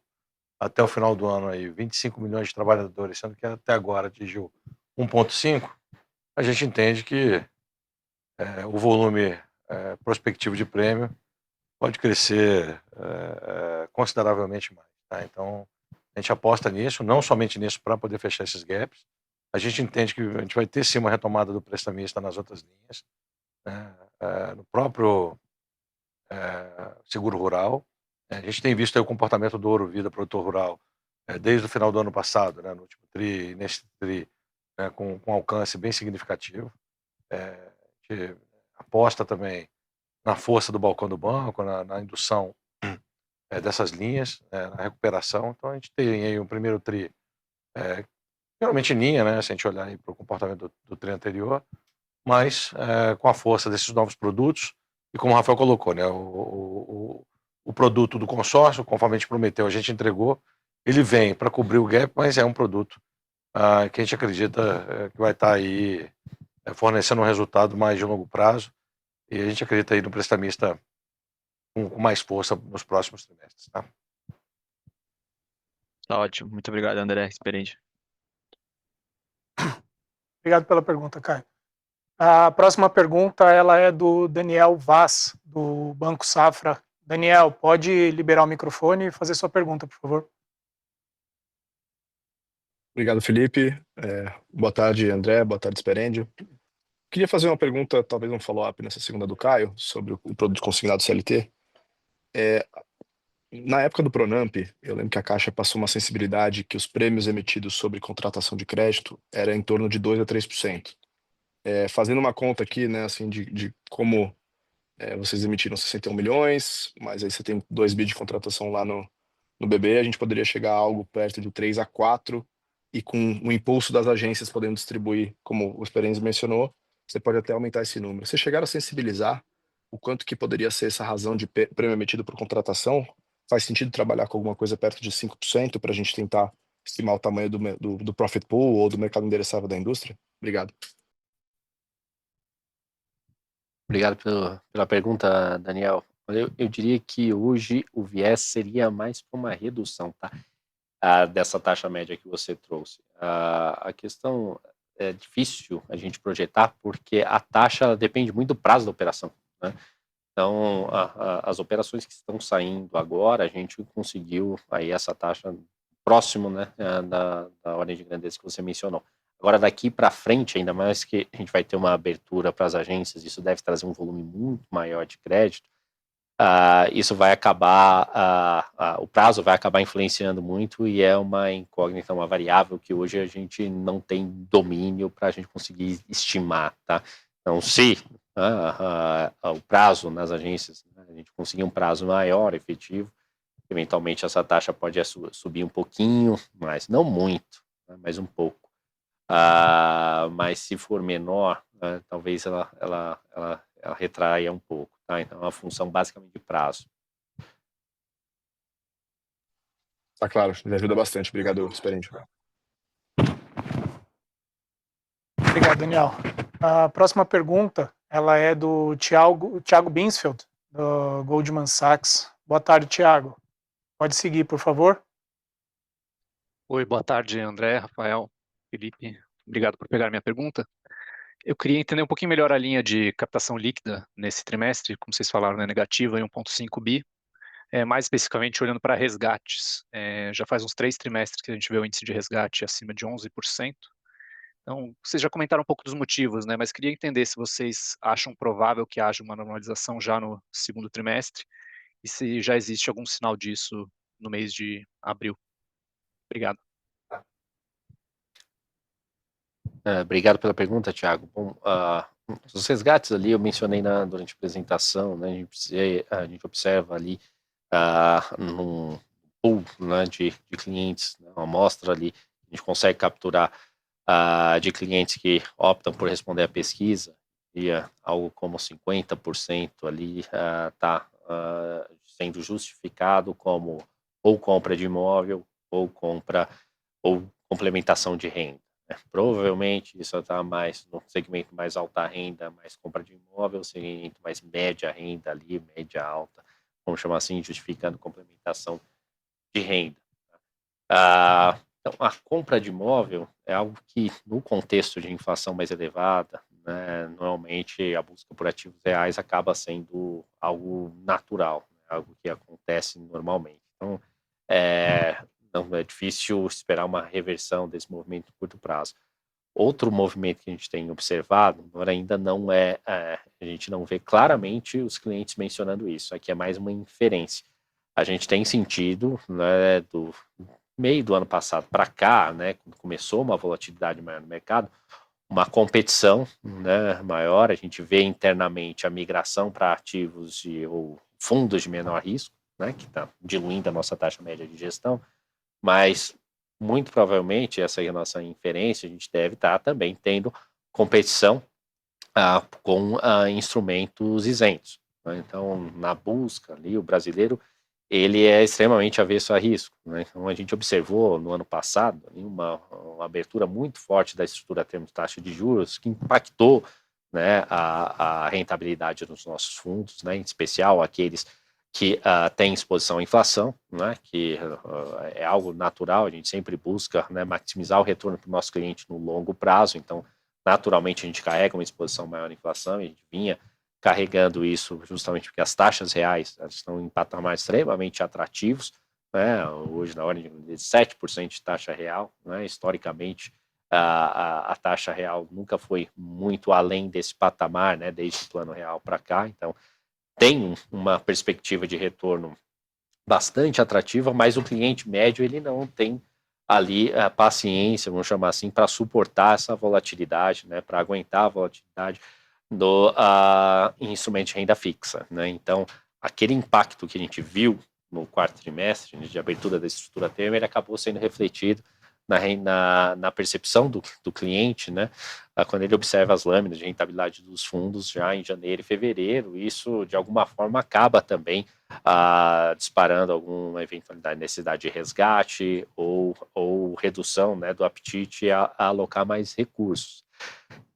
até o final do ano aí 25 milhões de trabalhadores, sendo que até agora atingiu 1,5, a gente entende que o volume prospectivo de prêmio pode crescer consideravelmente mais. Tá? Então, a gente aposta nisso, não somente nisso para poder fechar esses gaps. A gente entende que a gente vai ter sim uma retomada do prestamista nas outras linhas, né? No próprio seguro rural. A gente tem visto aí o comportamento do Ouro Vida produtor rural desde o final do ano passado, né? No último TRI e nesse TRI, né? com alcance bem significativo. A gente aposta também na força do balcão do banco, na indução dessas linhas, na recuperação. Então, a gente tem aí um primeiro TRI, realmente em linha, né, se a gente olhar para o comportamento do TRI anterior, mas com a força desses novos produtos, e como o Rafael colocou, né, o produto do consórcio, conforme a gente prometeu, a gente entregou, ele vem para cobrir o gap, mas é um produto que a gente acredita que vai estar aí fornecendo um resultado mais de longo prazo, e a gente acredita aí no prestamista com mais força nos próximos trimestres. Tá? Tá ótimo. Muito obrigado, André Sperendio. Obrigado pela pergunta, Caio. A próxima pergunta ela é do Daniel Vaz, do Banco Safra. Daniel, pode liberar o microfone e fazer sua pergunta, por favor. Obrigado, Felipe. Boa tarde, André. Boa tarde, Sperendio. Queria fazer uma pergunta, talvez um follow-up nessa segunda do Caio, sobre o produto consignado CLT. Na época do Pronamp, eu lembro que a Caixa passou uma sensibilidade que os prêmios emitidos sobre contratação de crédito era em torno de 2 a 3%. Fazendo uma conta aqui, né, assim, de como vocês emitiram 61 milhões, mas aí você tem 2 bi de contratação lá no BB, a gente poderia chegar a algo perto de 3 a 4, e com o impulso das agências podendo distribuir, como o Sperendio mencionou, você pode até aumentar esse número. Vocês chegaram a sensibilizar o quanto que poderia ser essa razão de prêmio emitido por contratação? Faz sentido trabalhar com alguma coisa perto de 5% para a gente tentar estimar o tamanho do profit pool ou do mercado endereçável da indústria? Obrigado. Obrigado pela pergunta, Daniel. Eu diria que hoje o viés seria mais para uma redução, tá? Dessa taxa média que você trouxe. A questão é difícil a gente projetar, porque a taxa ela depende muito do prazo da operação, né? Então, as operações que estão saindo agora, a gente conseguiu aí essa taxa próximo, né, da ordem de grandeza que você mencionou. Agora, daqui para frente, ainda mais que a gente vai ter uma abertura para as agências, isso deve trazer um volume muito maior de crédito, isso vai acabar, o prazo vai acabar influenciando muito, e é uma incógnita, uma variável que hoje a gente não tem domínio para a gente conseguir estimar, tá? Então, se o prazo nas agências, né, a gente conseguir um prazo maior, efetivo, eventualmente essa taxa pode subir um pouquinho, mas não muito, né, mas um pouco. Mas se for menor, né, talvez ela retraia um pouco, tá? Então é uma função basicamente de prazo. Tá claro, me ajuda bastante. Obrigado, Sperendio. Obrigado, Daniel. A próxima pergunta ela é do Thiago Binsfeld, do Goldman Sachs. Boa tarde, Thiago. Pode seguir, por favor. Oi, boa tarde, André, Rafael, Felipe. Obrigado por pegar minha pergunta. Eu queria entender um pouquinho melhor a linha de captação líquida nesse trimestre, como vocês falaram, né, negativa em 1,5 bi. Mais especificamente olhando para resgates. Já faz uns 3 trimestres que a gente vê o índice de resgate acima de 11%. Então, vocês já comentaram um pouco dos motivos, né, mas queria entender se vocês acham provável que haja uma normalização já no segundo trimestre e se já existe algum sinal disso no mês de abril. Obrigado. Obrigado pela pergunta, Thiago. Bom, os resgates ali eu mencionei durante a apresentação, né, a gente observa ali num pool, né, de clientes, né, uma amostra ali, a gente consegue capturar de clientes que optam por responder à pesquisa, e algo como 50% ali está sendo justificado como ou compra de imóvel ou complementação de renda, né? Provavelmente isso está mais no segmento mais alta renda, mais compra de imóvel, segmento mais média renda ali, média alta, vamos chamar assim, justificando complementação de renda. Então, a compra de imóvel é algo que, no contexto de inflação mais elevada, né, normalmente a busca por ativos reais acaba sendo algo natural, né, algo que acontece normalmente. Então, não é difícil esperar uma reversão desse movimento no curto prazo. Outro movimento que a gente tem observado, embora ainda não a gente não vê claramente os clientes mencionando isso, aqui é mais uma inferência. A gente tem sentido, né, do meio do ano passado para cá, né, quando começou uma volatilidade maior no mercado, uma competição, né, maior, a gente vê internamente a migração para ativos ou fundos de menor risco, né, que está diluindo a nossa taxa média de gestão, mas muito provavelmente essa é a nossa inferência, a gente deve estar também tendo competição com instrumentos isentos, né? Então, na busca ali, o brasileiro ele é extremamente avesso a risco, né? Então, a gente observou no ano passado uma abertura muito forte da estrutura a termos de taxa de juros que impactou, né, a rentabilidade dos nossos fundos, né, em especial aqueles que têm exposição à inflação, né, que é algo natural, a gente sempre busca, né, maximizar o retorno para o nosso cliente no longo prazo, então, naturalmente, a gente carrega uma exposição maior à inflação e a gente vinha carregando isso justamente porque as taxas reais estão em patamares extremamente atrativos, né, hoje na ordem de 7% de taxa real, né, historicamente a taxa real nunca foi muito além desse patamar, né, desde o plano real para cá, então tem uma perspectiva de retorno bastante atrativa, mas o cliente médio ele não tem ali a paciência, vamos chamar assim, para suportar essa volatilidade, né, para aguentar a volatilidade do instrumento de renda fixa, né? Então, aquele impacto que a gente viu no quarto trimestre, de abertura da estrutura termo, ele acabou sendo refletido na percepção do cliente, né? Quando ele observa as lâminas de rentabilidade dos fundos já em janeiro e fevereiro, isso de alguma forma acaba também disparando alguma eventualidade, necessidade de resgate ou redução, né, do apetite a alocar mais recursos.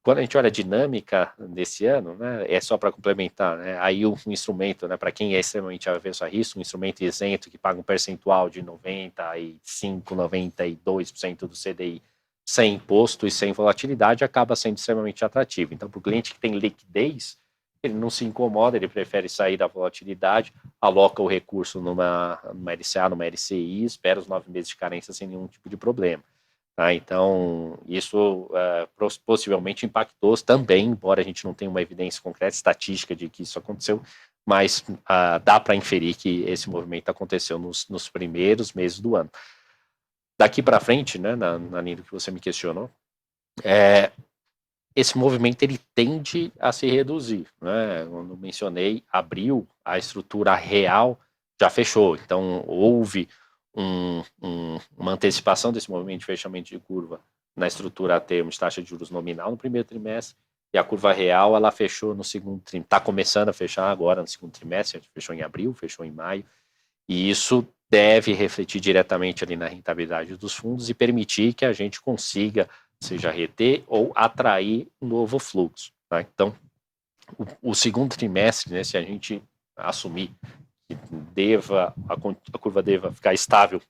Quando a gente olha a dinâmica desse ano, né, é só para complementar, né, aí um instrumento, né, para quem é extremamente avesso a risco, um instrumento isento que paga um percentual de 95, 92% do CDI sem imposto e sem volatilidade, acaba sendo extremamente atrativo. Então, para o cliente que tem liquidez, ele não se incomoda, ele prefere sair da volatilidade, aloca o recurso numa LCA, numa LCI, espera os 9 meses de carência sem nenhum tipo de problema. Tá? Então, isso possivelmente impactou também, embora a gente não tenha uma evidência concreta, estatística de que isso aconteceu, mas dá para inferir que esse movimento aconteceu nos primeiros meses do ano. Daqui para frente, né, na linha do que você me questionou, esse movimento ele tende a se reduzir, né? Quando mencionei abril, a estrutura real já fechou, então houve uma antecipação desse movimento de fechamento de curva na estrutura a termo de taxa de juros nominal no primeiro trimestre, e a curva real ela fechou no segundo trimestre, está começando a fechar agora no segundo trimestre, a gente fechou em abril, fechou em maio, e isso deve refletir diretamente ali na rentabilidade dos fundos e permitir que a gente consiga, seja reter ou atrair um novo fluxo. Tá? Então, o segundo trimestre, né, se a gente assumir que a curva deva ficar estável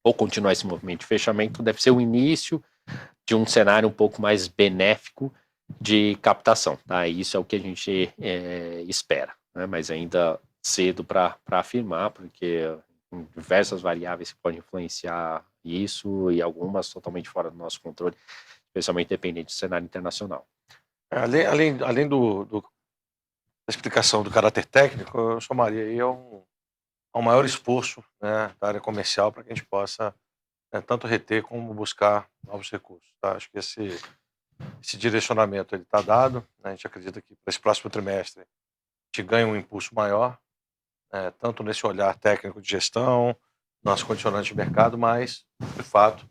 ou continuar esse movimento de fechamento, deve ser o início de um cenário um pouco mais benéfico de captação. Tá? Isso é o que a gente espera, né? Mas ainda cedo para afirmar, porque diversas variáveis que podem influenciar isso e algumas totalmente fora do nosso controle, especialmente dependente do cenário internacional. Além da explicação do caráter técnico, eu chamaria aí ao maior esforço, né, da área comercial para que a gente possa tanto reter como buscar novos recursos. Tá? Acho que esse direcionamento está dado, né? A gente acredita que para esse próximo trimestre a gente ganha um impulso maior, tanto nesse olhar técnico de gestão, nossos condicionantes de mercado, mas, de fato,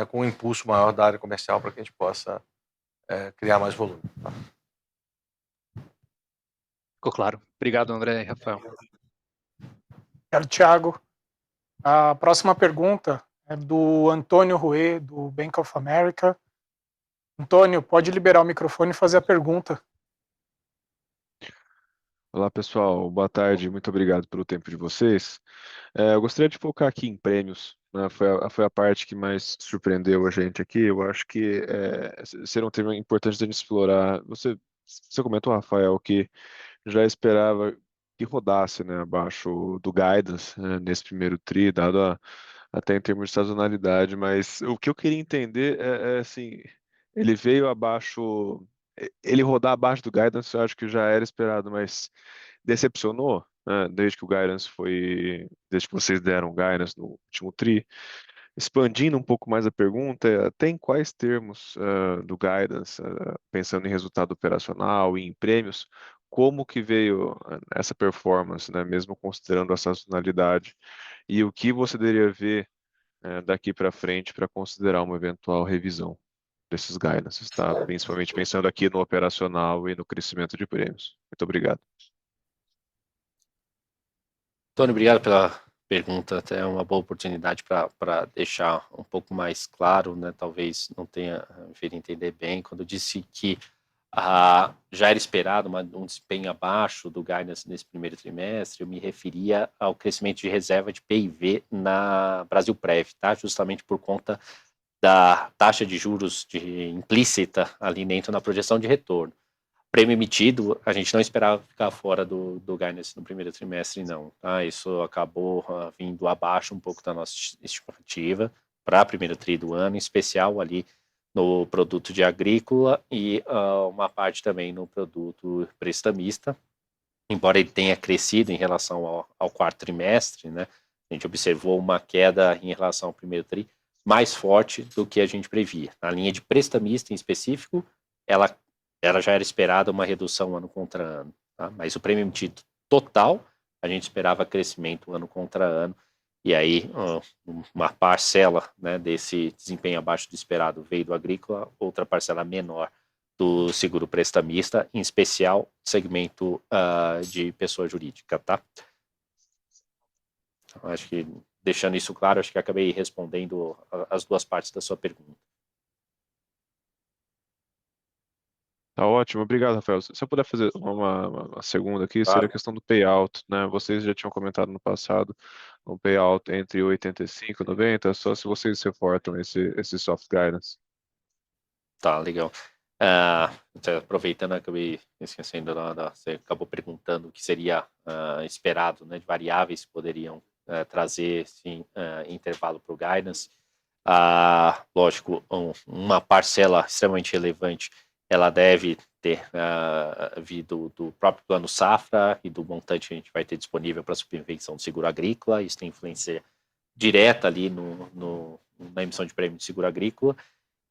com um impulso maior da área comercial para que a gente possa criar mais volume. Tá? Ficou claro. Obrigado, André e Rafael. Obrigado, Thiago. A próxima pergunta é do Antônio Ruê, do Bank of America. Antônio, pode liberar o microfone e fazer a pergunta. Olá, pessoal. Boa tarde. Muito obrigado pelo tempo de vocês. Eu gostaria de focar aqui em prêmios, né? Foi a parte que mais surpreendeu a gente aqui. Eu acho que será um tema importante da gente explorar. Você comentou, Rafael, que já esperava que rodasse, né, abaixo do guidance, né, nesse primeiro tri, até em termos de sazonalidade, mas o que eu queria entender assim, ele veio abaixo, ele rodar abaixo do guidance, eu acho que já era esperado, mas decepcionou, né, desde que vocês deram guidance no último tri. Expandindo um pouco mais a pergunta, até em quais termos do guidance, pensando em resultado operacional e em prêmios, como que veio essa performance, né, mesmo considerando a sazonalidade, e o que você deveria ver daqui para frente para considerar uma eventual revisão desses guidances, tá? Principalmente pensando aqui no operacional e no crescimento de prêmios. Muito obrigado. Tony, obrigado pela pergunta. Até é uma boa oportunidade para deixar um pouco mais claro, né? Talvez não tenha feito entender bem. Quando eu disse que já era esperado um desempenho abaixo do guidance nesse primeiro trimestre, eu me referia ao crescimento de reserva de PIV na Brasilprev, tá? Justamente por conta da taxa de juros implícita ali dentro na projeção de retorno. Prêmio emitido, a gente não esperava ficar fora do guidance no primeiro trimestre, não. Tá? Isso acabou vindo abaixo um pouco da nossa estimativa para primeiro tri do ano, em especial ali no produto de agrícola e uma parte também no produto prestamista, embora ele tenha crescido em relação ao quarto trimestre, né? A gente observou uma queda em relação ao primeiro tri mais forte do que a gente previa. Na linha de prestamista em específico, ela já era esperada uma redução ano contra ano, tá? Mas o prêmio emitido total, a gente esperava crescimento ano contra ano, e aí uma parcela, né, desse desempenho abaixo do esperado veio do agrícola, outra parcela menor do seguro prestamista, em especial segmento de pessoa jurídica, tá? Então, acho que, deixando isso claro, acho que acabei respondendo as duas partes da sua pergunta. Tá ótimo, obrigado, Rafael. Se eu puder fazer uma segunda aqui, seria a Claro. questão do payout, né? Vocês já tinham comentado no passado um payout entre 85 e 90, só se vocês reportam esse soft guidance. Tá, legal. Aproveitando, acabei esquecendo, você acabou perguntando o que seria esperado, né, de variáveis que poderiam trazer sim, intervalo para o guidance. Lógico, uma parcela extremamente relevante, ela deve ter vindo do próprio plano safra e do montante que a gente vai ter disponível para a subvenção do seguro agrícola. Isso tem influência direta ali na emissão de prêmio de seguro agrícola.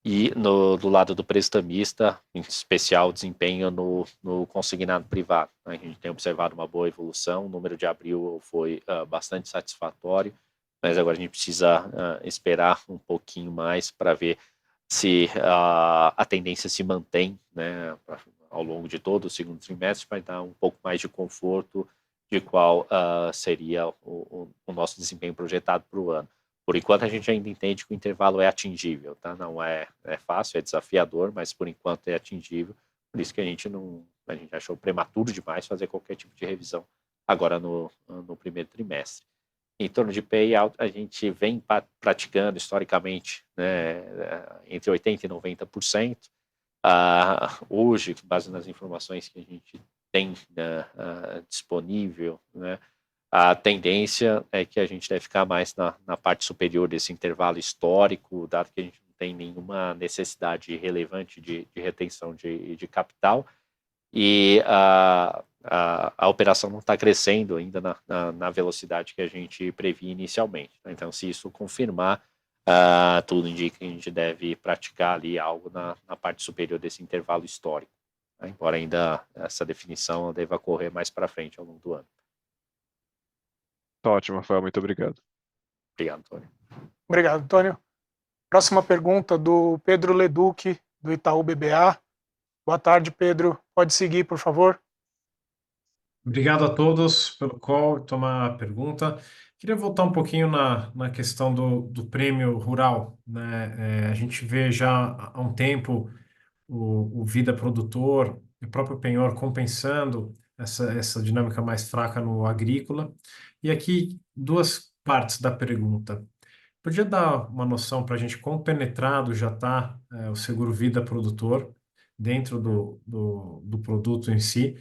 E do lado do prestamista, em especial desempenho no consignado privado. A gente tem observado uma boa evolução, o número de abril foi bastante satisfatório, mas agora a gente precisa esperar um pouquinho mais para ver se a tendência se mantém, né, ao longo de todo o segundo trimestre, para dar um pouco mais de conforto de qual seria o nosso desempenho projetado para o ano. Por enquanto, a gente ainda entende que o intervalo é atingível, tá? Não é fácil, é desafiador, mas por enquanto é atingível. Por isso que a gente achou prematuro demais fazer qualquer tipo de revisão agora no primeiro trimestre. Em torno de payout, a gente vem praticando historicamente, né, entre 80% e 90%. Hoje, com base nas informações que a gente tem disponível, né, a tendência é que a gente deve ficar mais na parte superior desse intervalo histórico, dado que a gente não tem nenhuma necessidade relevante de retenção de capital, e a operação não está crescendo ainda na velocidade que a gente previa inicialmente. Então, se isso confirmar, tudo indica que a gente deve praticar ali algo na parte superior desse intervalo histórico, né? Embora ainda essa definição deva ocorrer mais para frente ao longo do ano. Tá ótimo, Rafael, muito obrigado. Obrigado, Antônio. Obrigado, Antônio. Próxima pergunta do Pedro Leduc, do Itaú BBA. Boa tarde, Pedro. Pode seguir, por favor. Obrigado a todos pelo call e tomar a pergunta. Queria voltar um pouquinho na questão do prêmio rural, né? A gente vê já há um tempo o Vida Produtor e o próprio Penhor compensando essa dinâmica mais fraca no agrícola. E aqui, duas partes da pergunta. Podia dar uma noção para a gente quão penetrado já está o seguro vida produtor dentro do produto em si?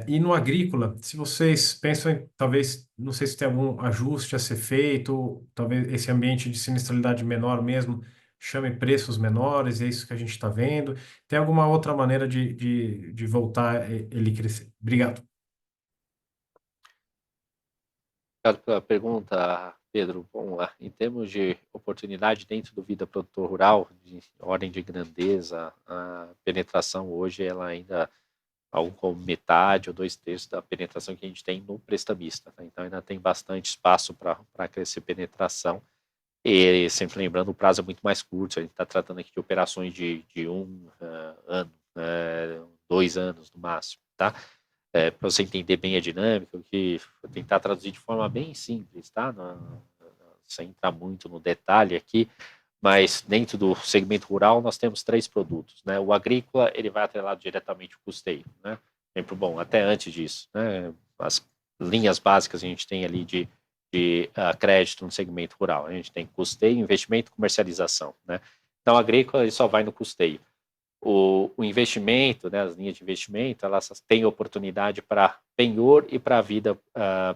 E no agrícola, se vocês pensam em, talvez, não sei se tem algum ajuste a ser feito, talvez esse ambiente de sinistralidade menor mesmo chame preços menores, é isso que a gente está vendo. Tem alguma outra maneira de voltar ele crescer? Obrigado. Obrigado pela pergunta, Pedro. Bom, em termos de oportunidade dentro do Vida Produtor Rural, de ordem de grandeza, a penetração hoje ela ainda algo como metade ou 2/3 da penetração que a gente tem no prestamista. Tá? Então ainda tem bastante espaço para crescer penetração. E sempre lembrando, o prazo é muito mais curto. A gente está tratando aqui de operações de ano, 2 anos no máximo, tá? Para você entender bem a dinâmica, que vou tentar traduzir de forma bem simples, tá? Sem entrar muito no detalhe aqui, mas dentro do segmento rural nós temos 3 produtos, né? O agrícola, ele vai atrelado diretamente ao custeio, né? Sempre bom, até antes disso, né? As linhas básicas a gente tem ali de crédito no segmento rural. A gente tem custeio, investimento e comercialização, né? Então, agrícola, ele só vai no custeio. O investimento, né, as linhas de investimento, elas têm oportunidade para penhor e para a vida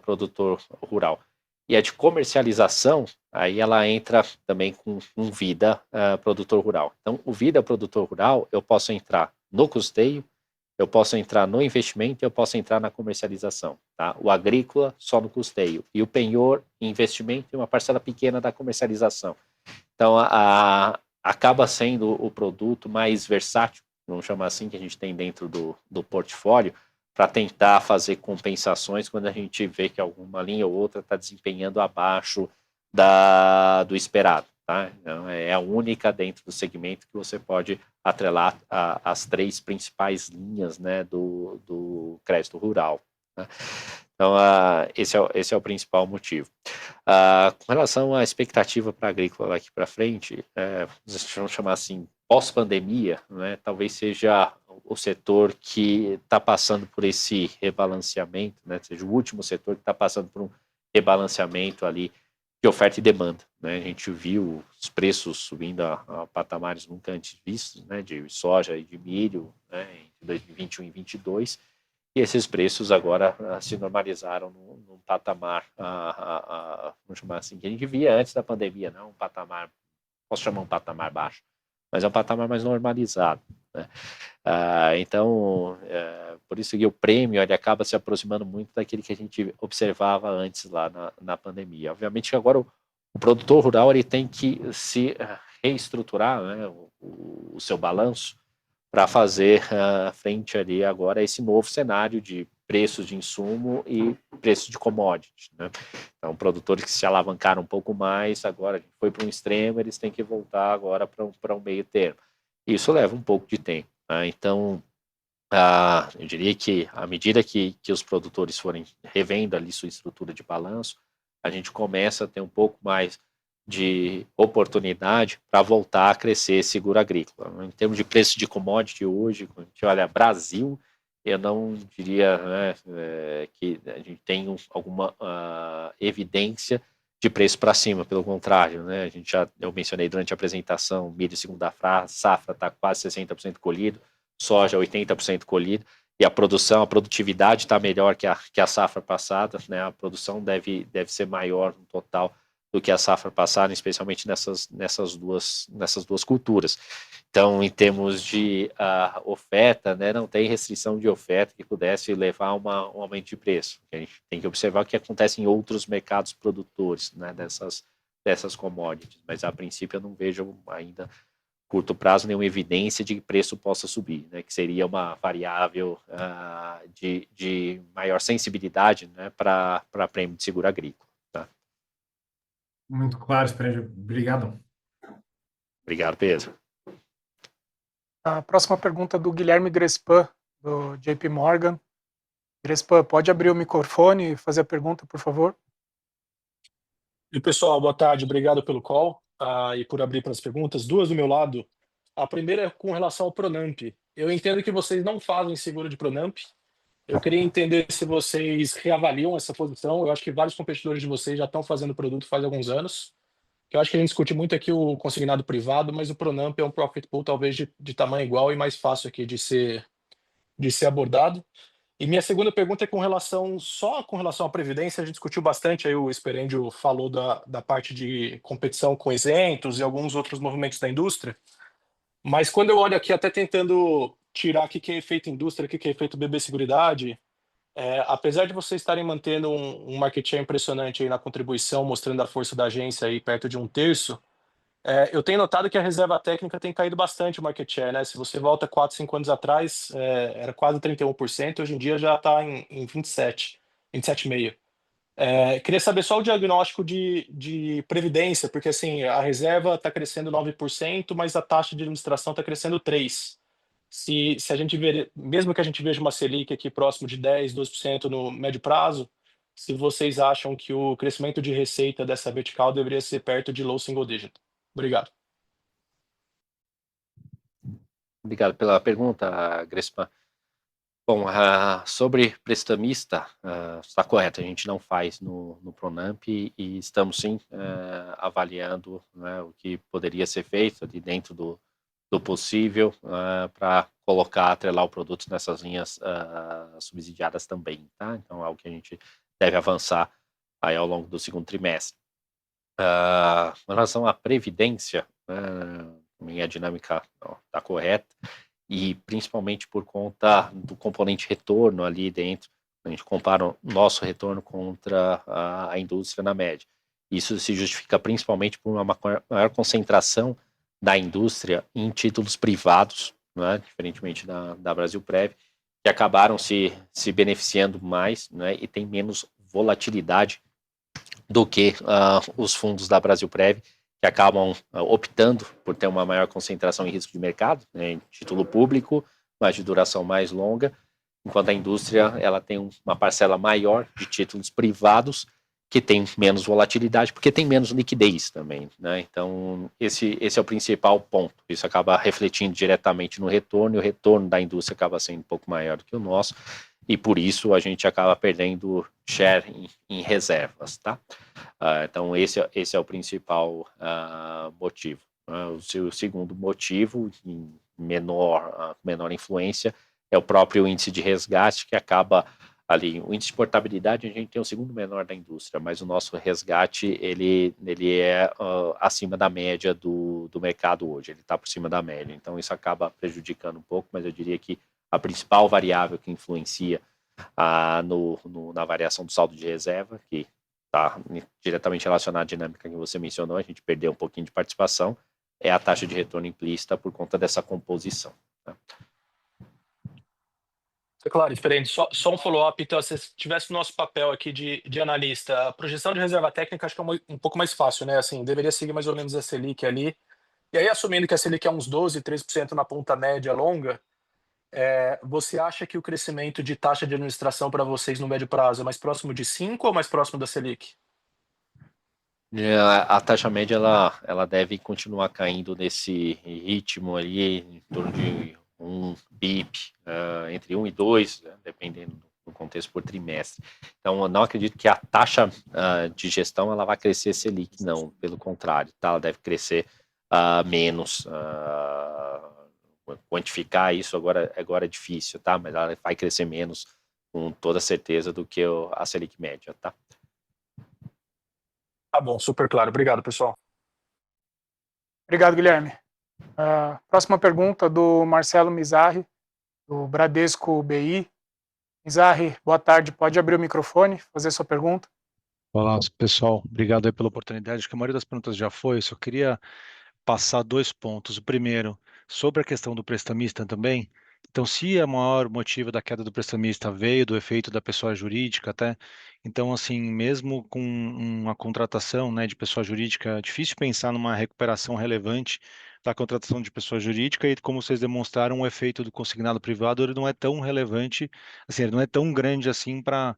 produtor rural. E a de comercialização, aí ela entra também com vida produtor rural. Então, o vida produtor rural, eu posso entrar no custeio, eu posso entrar no investimento e eu posso entrar na comercialização. Tá? O agrícola, só no custeio. E o penhor, investimento e uma parcela pequena da comercialização. Então, acaba sendo o produto mais versátil, vamos chamar assim, que a gente tem dentro do portfólio, para tentar fazer compensações quando a gente vê que alguma linha ou outra está desempenhando abaixo do esperado. Tá? Então, é a única dentro do segmento que você pode atrelar as 3 principais linhas, né, do crédito rural. Né? Então, esse é o principal motivo. Com relação à expectativa para a agrícola daqui para frente, vamos chamar assim, pós-pandemia, né, talvez seja o setor que está passando por esse rebalanceamento, né, seja o último setor que está passando por um rebalanceamento ali de oferta e demanda. Né? A gente viu os preços subindo a patamares nunca antes vistos, né, de soja e de milho, né, em 2021 e 2022, e esses preços agora se normalizaram num patamar, vamos chamar assim, que a gente via antes da pandemia, não um patamar, posso chamar um patamar baixo, mas é um patamar mais normalizado. Né? Então, por isso que o prêmio ele acaba se aproximando muito daquele que a gente observava antes lá na pandemia. Obviamente que agora o produtor rural ele tem que se reestruturar, né, o seu balanço, para fazer frente ali agora a esse novo cenário de preços de insumo e preços de commodities. Né? Então, produtores que se alavancaram um pouco mais, agora foi para um extremo, eles têm que voltar agora para um meio termo. Isso leva um pouco de tempo. Né? Então, eu diria que à medida que os produtores forem revendo ali sua estrutura de balanço, a gente começa a ter um pouco mais de oportunidade para voltar a crescer seguro agrícola. Em termos de preço de commodity hoje, quando a gente olha Brasil, eu não diria, né, que a gente tem alguma evidência de preço para cima, pelo contrário, né, eu mencionei durante a apresentação, milho segunda safra está quase 60% colhido, soja 80% colhido, e a produtividade está melhor que a safra passada, né, a produção deve ser maior no total do que a safra passada, especialmente nessas duas culturas. Então, em termos de oferta, né, não tem restrição de oferta que pudesse levar a um aumento de preço. A gente tem que observar o que acontece em outros mercados produtores, né, dessas commodities, mas a princípio eu não vejo ainda curto prazo nenhuma evidência de que preço possa subir, né, que seria uma variável de maior sensibilidade, né, para prêmio de seguro agrícola. Tá? Muito claro, Esperança. Obrigado. Obrigado, Pedro. A próxima pergunta é do Guilherme Grespan, do JP Morgan. Grespan, pode abrir o microfone e fazer a pergunta, por favor? E pessoal, boa tarde, obrigado pelo call e por abrir para as perguntas. Duas do meu lado. A primeira é com relação ao Pronamp. Eu entendo que vocês não fazem seguro de Pronamp. Eu queria entender se vocês reavaliam essa posição. Eu acho que vários competidores de vocês já estão fazendo produto faz alguns anos. Eu acho que a gente discute muito aqui o consignado privado, mas o Pronamp é um profit pool talvez de tamanho igual e mais fácil aqui de ser abordado. E minha segunda pergunta é só com relação à previdência. A gente discutiu bastante, aí o Sperendio falou da parte de competição com isentos e alguns outros movimentos da indústria, mas quando eu olho aqui, até tentando tirar o que é efeito indústria, o que é efeito BB Seguridade, apesar de vocês estarem mantendo um market share impressionante aí na contribuição, mostrando a força da agência aí perto de 1/3, eu tenho notado que a reserva técnica tem caído bastante o market share, né? Se você volta 4, 5 anos atrás, era quase 31%, hoje em dia já está em 27, 27,5%. Queria saber só o diagnóstico de previdência, porque assim, a reserva está crescendo 9%, mas a taxa de administração está crescendo 3%. Se a gente ver, mesmo que a gente veja uma Selic aqui próximo de 10, 12% no médio prazo, se vocês acham que o crescimento de receita dessa vertical deveria ser perto de low single digit. Obrigado. Obrigado pela pergunta, Grespan. Bom, sobre prestamista, está correto, a gente não faz no Pronamp e estamos sim avaliando, né, o que poderia ser feito ali dentro do possível para colocar, atrelar o produto nessas linhas subsidiadas também, tá? Então é algo que a gente deve avançar aí ao longo do segundo trimestre. Com relação à previdência, minha dinâmica está correta, e principalmente por conta do componente retorno ali dentro, a gente compara o nosso retorno contra a indústria na média. Isso se justifica principalmente por uma maior concentração da indústria em títulos privados, né, diferentemente da Brasilprev, que acabaram se beneficiando mais, né, e tem menos volatilidade do que os fundos da Brasilprev, que acabam optando por ter uma maior concentração em risco de mercado, né, em título público, mas de duração mais longa, enquanto a indústria ela tem uma parcela maior de títulos privados que tem menos volatilidade, porque tem menos liquidez também, né? Então, esse é o principal ponto. Isso acaba refletindo diretamente no retorno, e o retorno da indústria acaba sendo um pouco maior do que o nosso, e por isso a gente acaba perdendo share em reservas, tá? Então, esse é o principal motivo. O segundo motivo, em menor influência, é o próprio índice de resgate, que acaba ali, o índice de portabilidade a gente tem o segundo menor da indústria, mas o nosso resgate, ele é acima da média do mercado hoje, ele está por cima da média, então isso acaba prejudicando um pouco, mas eu diria que a principal variável que influencia na variação do saldo de reserva, que está diretamente relacionada à dinâmica que você mencionou, a gente perdeu um pouquinho de participação, é a taxa de retorno implícita por conta dessa composição. Tá? Claro, diferente. Só um follow-up, então, se tivesse o nosso papel aqui de analista, a projeção de reserva técnica acho que é um pouco mais fácil, né? Assim, deveria seguir mais ou menos a Selic ali. E aí, assumindo que a Selic é uns 12, 13% na ponta média longa, você acha que o crescimento de taxa de administração para vocês no médio prazo é mais próximo de 5 ou mais próximo da Selic? A taxa média ela deve continuar caindo nesse ritmo ali, em torno de 1 BIP, entre 1 e 2, né, dependendo do contexto por trimestre. Então, eu não acredito que a taxa de gestão ela vai crescer Selic, não, pelo contrário, tá? Ela deve crescer menos. Quantificar isso agora é difícil, tá? Mas ela vai crescer menos, com toda certeza, do que a Selic média, tá? Tá bom, super claro. Obrigado, pessoal. Obrigado, Guilherme. Próxima pergunta do Marcelo Mizarri, do Bradesco BI. Mizarri, boa tarde. Pode abrir o microfone, fazer sua pergunta. Olá, pessoal. Obrigado aí pela oportunidade. Acho que a maioria das perguntas já foi. Eu só queria passar 2 pontos. O primeiro, sobre a questão do prestamista também. Então, se o maior motivo da queda do prestamista veio do efeito da pessoa jurídica, até, então, assim, mesmo com uma contratação, né, de pessoa jurídica, é difícil pensar numa recuperação relevante da contratação de pessoa jurídica e como vocês demonstraram, o efeito do consignado privado ele não é tão relevante, assim, ele não é tão grande assim para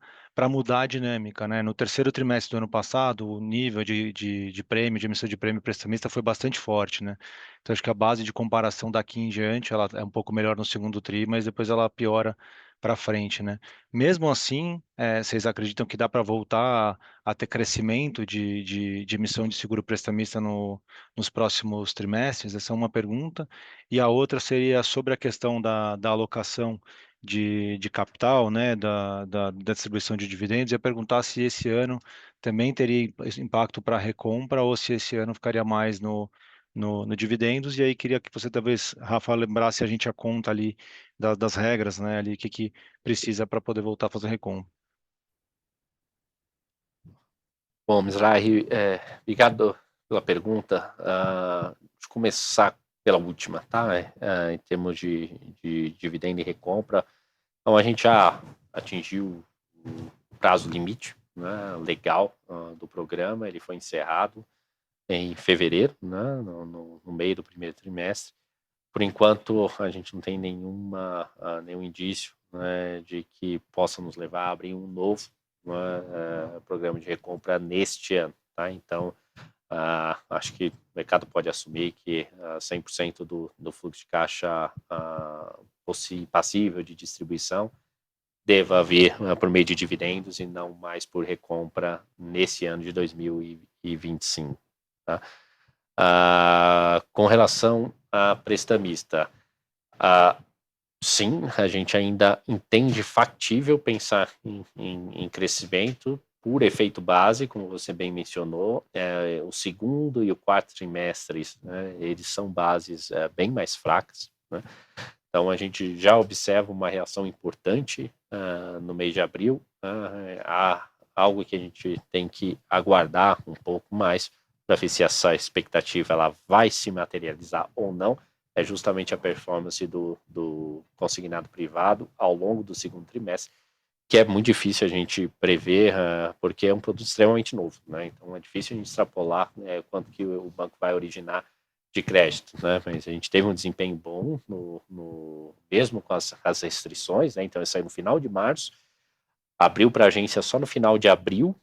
mudar a dinâmica, né? No terceiro trimestre do ano passado, o nível de prêmio, de emissão de prêmio prestamista foi bastante forte, né? Então, acho que a base de comparação daqui em diante, ela é um pouco melhor no segundo tri, mas depois ela piora para frente, né? Mesmo assim, vocês acreditam que dá para voltar a ter crescimento de emissão de seguro prestamista nos próximos trimestres? Essa é uma pergunta. E a outra seria sobre a questão da alocação de capital, né, da distribuição de dividendos. Eu ia perguntar se esse ano também teria impacto para a recompra ou se esse ano ficaria mais no dividendos. E aí queria que você talvez, Rafa, lembrasse a gente a conta ali das regras, né, ali, o que precisa para poder voltar a fazer recompra. Bom, Mizrahi, obrigado pela pergunta. Deixa eu começar pela última, tá? Em termos de dividendo e recompra, então a gente já atingiu o prazo limite, né, legal do programa, ele foi encerrado em fevereiro, né, no meio do primeiro trimestre. Por enquanto, a gente não tem nenhum indício, né, de que possa nos levar a abrir um novo, né, programa de recompra neste ano. Tá? Então, acho que o mercado pode assumir que 100% do fluxo de caixa passível de distribuição deva vir por meio de dividendos e não mais por recompra nesse ano de 2025. Tá? Com relação a prestamista, sim, a gente ainda entende factível pensar em crescimento por efeito base, como você bem mencionou. O segundo e o quarto trimestres, né, eles são bases bem mais fracas, né? Então, a gente já observa uma reação importante no mês de abril. Há algo que a gente tem que aguardar um pouco mais para ver se essa expectativa ela vai se materializar ou não. É justamente a performance do consignado privado ao longo do segundo trimestre, que é muito difícil a gente prever, porque é um produto extremamente novo, né? Então, é difícil a gente extrapolar, né, quanto que o banco vai originar de crédito, né? Mas a gente teve um desempenho bom mesmo com as restrições, né? Então, isso aí no final de março, abriu para a agência só no final de abril,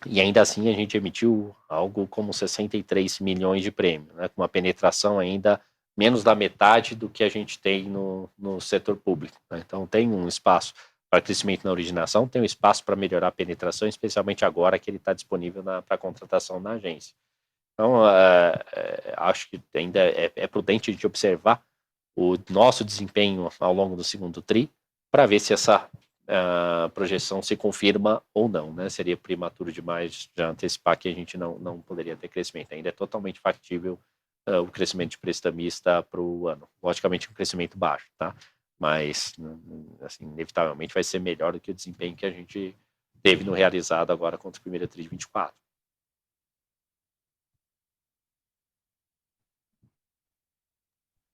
e ainda assim a gente emitiu algo como 63 milhões de prêmio, né? Com uma penetração ainda menos da metade do que a gente tem no setor público, né? Então, tem um espaço para crescimento na originação, tem um espaço para melhorar a penetração, especialmente agora que ele está disponível para contratação na agência. Então, acho que ainda é prudente a gente observar o nosso desempenho ao longo do segundo tri para ver se essa projeção se confirma ou não, né? Seria prematuro demais já antecipar que a gente não poderia ter crescimento. Ainda é totalmente factível o crescimento de prestamista para o ano. Logicamente, um crescimento baixo, tá? Mas, assim, inevitavelmente vai ser melhor do que o desempenho que a gente teve no realizado agora contra o primeiro tri de 24.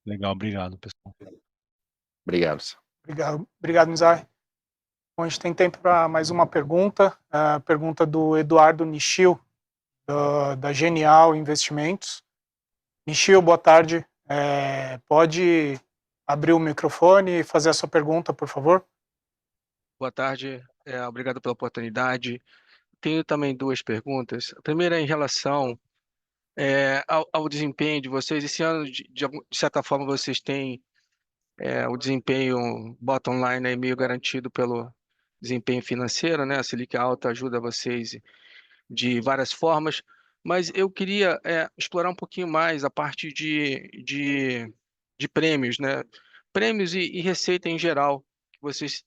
Legal, obrigado, pessoal. Obrigado. Obrigado, Mizrahi. Bom, a gente tem tempo para mais uma pergunta. A pergunta do Eduardo Nishio, da Genial Investimentos. Nishio, boa tarde. Pode abrir o microfone e fazer a sua pergunta, por favor? Boa tarde, obrigado pela oportunidade. Tenho também duas perguntas. A primeira é em relação ao desempenho de vocês. Esse ano, de certa forma, vocês têm o desempenho bottom line aí meio garantido pelo desempenho financeiro, né? A Selic alta ajuda vocês de várias formas, mas eu queria explorar um pouquinho mais a parte de prêmios, né? Prêmios e receita em geral, que vocês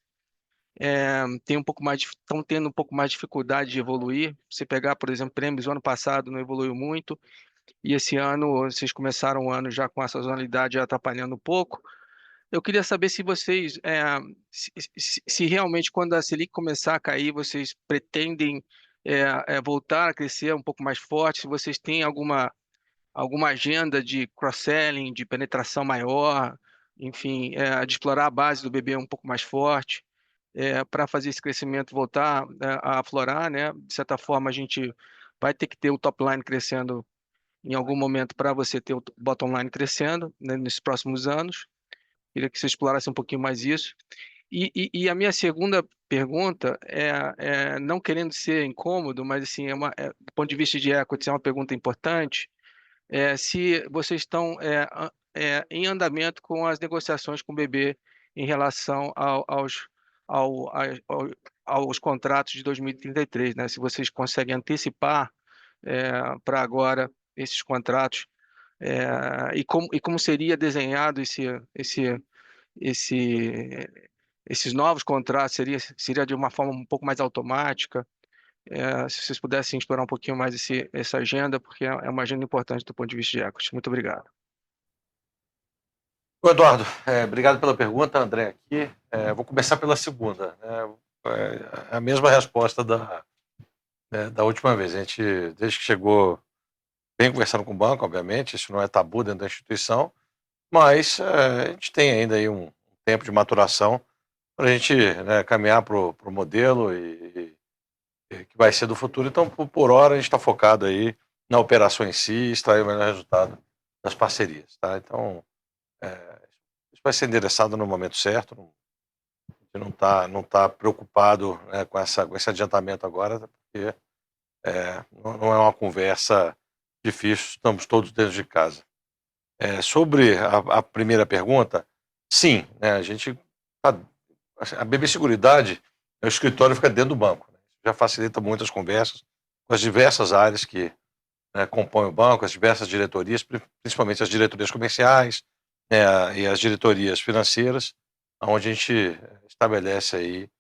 estão tendo um pouco mais de dificuldade de evoluir. Você pegar, por exemplo, prêmios, o ano passado não evoluiu muito, e esse ano vocês começaram o ano já com a sazonalidade atrapalhando um pouco. Eu queria saber se vocês, se realmente quando a Selic começar a cair, vocês pretendem voltar a crescer um pouco mais forte, se vocês têm alguma agenda de cross-selling, de penetração maior, enfim, de explorar a base do BB um pouco mais forte, para fazer esse crescimento voltar a aflorar, né? De certa forma, a gente vai ter que ter o top line crescendo em algum momento para você ter o bottom line crescendo, né, nesses próximos anos. Queria que você explorasse um pouquinho mais isso. E a minha segunda pergunta não querendo ser incômodo, mas assim, do ponto de vista de equity, é uma pergunta importante, se vocês estão em andamento com as negociações com o BB em relação aos contratos de 2033, né? Se vocês conseguem antecipar para agora esses contratos, e como seria desenhado esses novos contratos, seria de uma forma um pouco mais automática? Se vocês pudessem explorar um pouquinho mais essa agenda, porque é uma agenda importante do ponto de vista de equity. Muito obrigado. Ô, Eduardo, obrigado pela pergunta, André, aqui. Vou começar pela segunda, né? A mesma resposta da última vez. A gente, desde que chegou, vem conversando com o banco, obviamente, isso não é tabu dentro da instituição, mas a gente tem ainda aí um tempo de maturação para a gente, né, caminhar para o modelo que vai ser do futuro. Então, por hora, a gente está focado aí na operação em si, extrair o melhor resultado das parcerias, tá? Então, isso vai ser endereçado no momento certo. A gente não tá preocupado, né, com esse adiantamento agora, porque não é uma conversa difícil, estamos todos dentro de casa. Sobre a primeira pergunta, sim, né, a BB Seguridade, o escritório fica dentro do banco, né? Já facilita muitas conversas com as diversas áreas que, né, compõem o banco, as diversas diretorias, principalmente as diretorias comerciais, né, e as diretorias financeiras, onde a gente estabelece aí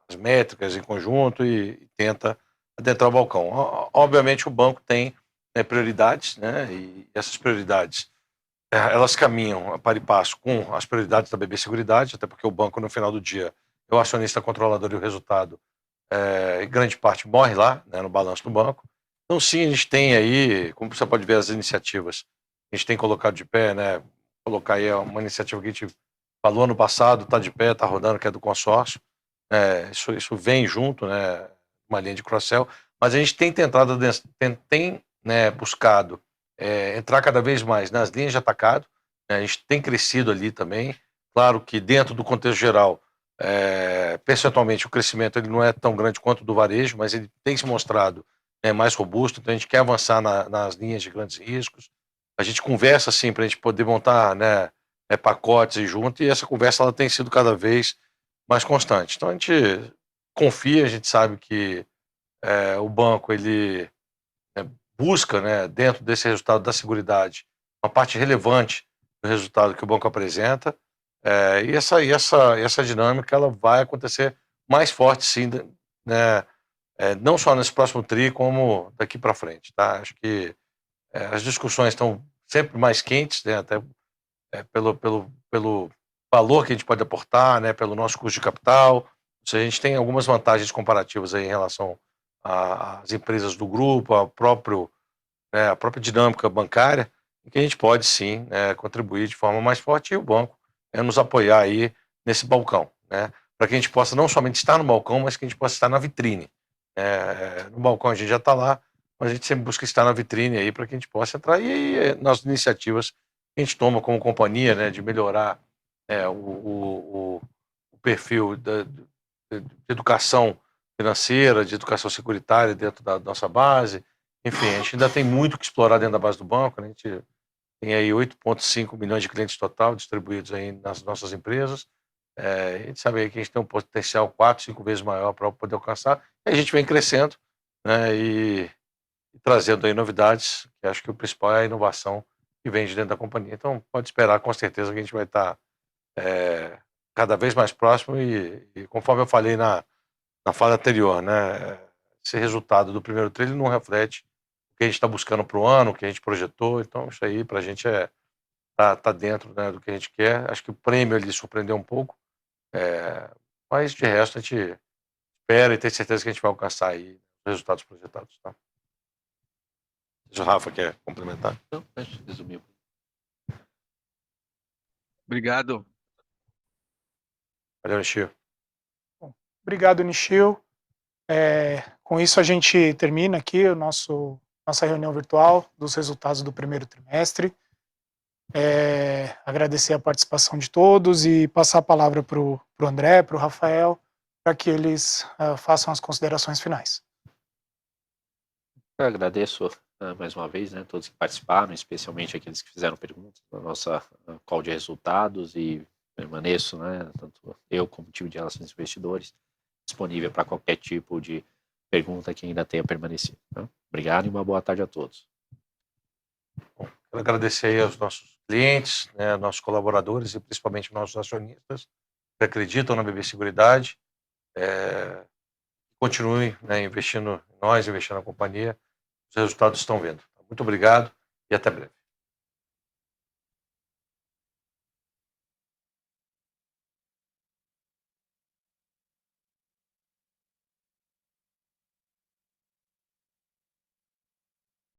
as métricas em conjunto e tenta adentrar o balcão. Obviamente o banco tem, né, prioridades, né, e essas prioridades elas caminham a par e passo com as prioridades da BB Seguridade, até porque o banco, no final do dia, é o acionista controlador e o resultado, em grande parte, morre lá, né, no balanço do banco. Então, sim, a gente tem aí, como você pode ver, as iniciativas que a gente tem colocado de pé, né? Colocar aí uma iniciativa que a gente falou no passado, está de pé, está rodando, que é do consórcio. Isso vem junto, né, uma linha de cross-sell, mas a gente tem tentado, né, buscado entrar cada vez mais nas linhas de atacado, né? A gente tem crescido ali também. Claro que dentro do contexto geral, percentualmente o crescimento ele não é tão grande quanto o do varejo, mas ele tem se mostrado, né, mais robusto. Então a gente quer avançar nas linhas de grandes riscos. A gente conversa assim para a gente poder montar, né, pacotes e junto, e essa conversa ela tem sido cada vez mais constante. Então a gente confia, a gente sabe que o banco ele busca, né, dentro desse resultado da seguridade, uma parte relevante do resultado que o banco apresenta, e essa dinâmica ela vai acontecer mais forte, sim, né, não só nesse próximo TRI, como daqui para frente, tá? Acho que as discussões estão sempre mais quentes, né, até pelo valor que a gente pode aportar, né, pelo nosso custo de capital. A gente tem algumas vantagens comparativas aí em relação às empresas do grupo, a própria dinâmica bancária, em que a gente pode sim, contribuir de forma mais forte, e o banco nos apoiar aí nesse balcão, né, para que a gente possa não somente estar no balcão, mas que a gente possa estar na vitrine. No balcão a gente já está lá, mas a gente sempre busca estar na vitrine aí para que a gente possa entrar e nas iniciativas que a gente toma como companhia, né, de melhorar o perfil de educação financeira, de educação securitária dentro da nossa base. Enfim, a gente ainda tem muito que explorar dentro da base do banco, né? A gente tem aí 8,5 milhões de clientes total distribuídos aí nas nossas empresas. A gente sabe aí que a gente tem um potencial 4, 5 vezes maior para poder alcançar. E a gente vem crescendo, né, e trazendo aí novidades, que acho que o principal é a inovação que vem de dentro da companhia. Então, pode esperar com certeza que a gente vai estar cada vez mais próximo e conforme eu falei na fala anterior, né, esse resultado do primeiro TRI não reflete o que a gente está buscando para o ano, o que a gente projetou. Então, isso aí para a gente tá dentro, né, do que a gente quer. Acho que o prêmio ali surpreendeu um pouco, mas de resto a gente espera e tem certeza que a gente vai alcançar aí os resultados projetados, tá? Se o Rafa quer complementar. Não, resumiu. Obrigado. Valeu, Nishio. Obrigado, Nishio. Com isso a gente termina aqui o nosso nossa reunião virtual dos resultados do primeiro trimestre. Agradecer a participação de todos e passar a palavra para o André, para o Rafael, para que eles façam as considerações finais. Eu agradeço mais uma vez, né, todos que participaram, especialmente aqueles que fizeram perguntas na nossa call de resultados, e permaneço, né, tanto eu como o time de relações com investidores, disponível para qualquer tipo de pergunta que ainda tenha permanecido. Tá? Obrigado e uma boa tarde a todos. Bom, quero agradecer aí aos nossos clientes, né, nossos colaboradores e principalmente nossos acionistas que acreditam na BB Seguridade. Continuem, né, investindo em nós, investindo na companhia. Os resultados estão vindo. Muito obrigado e até breve.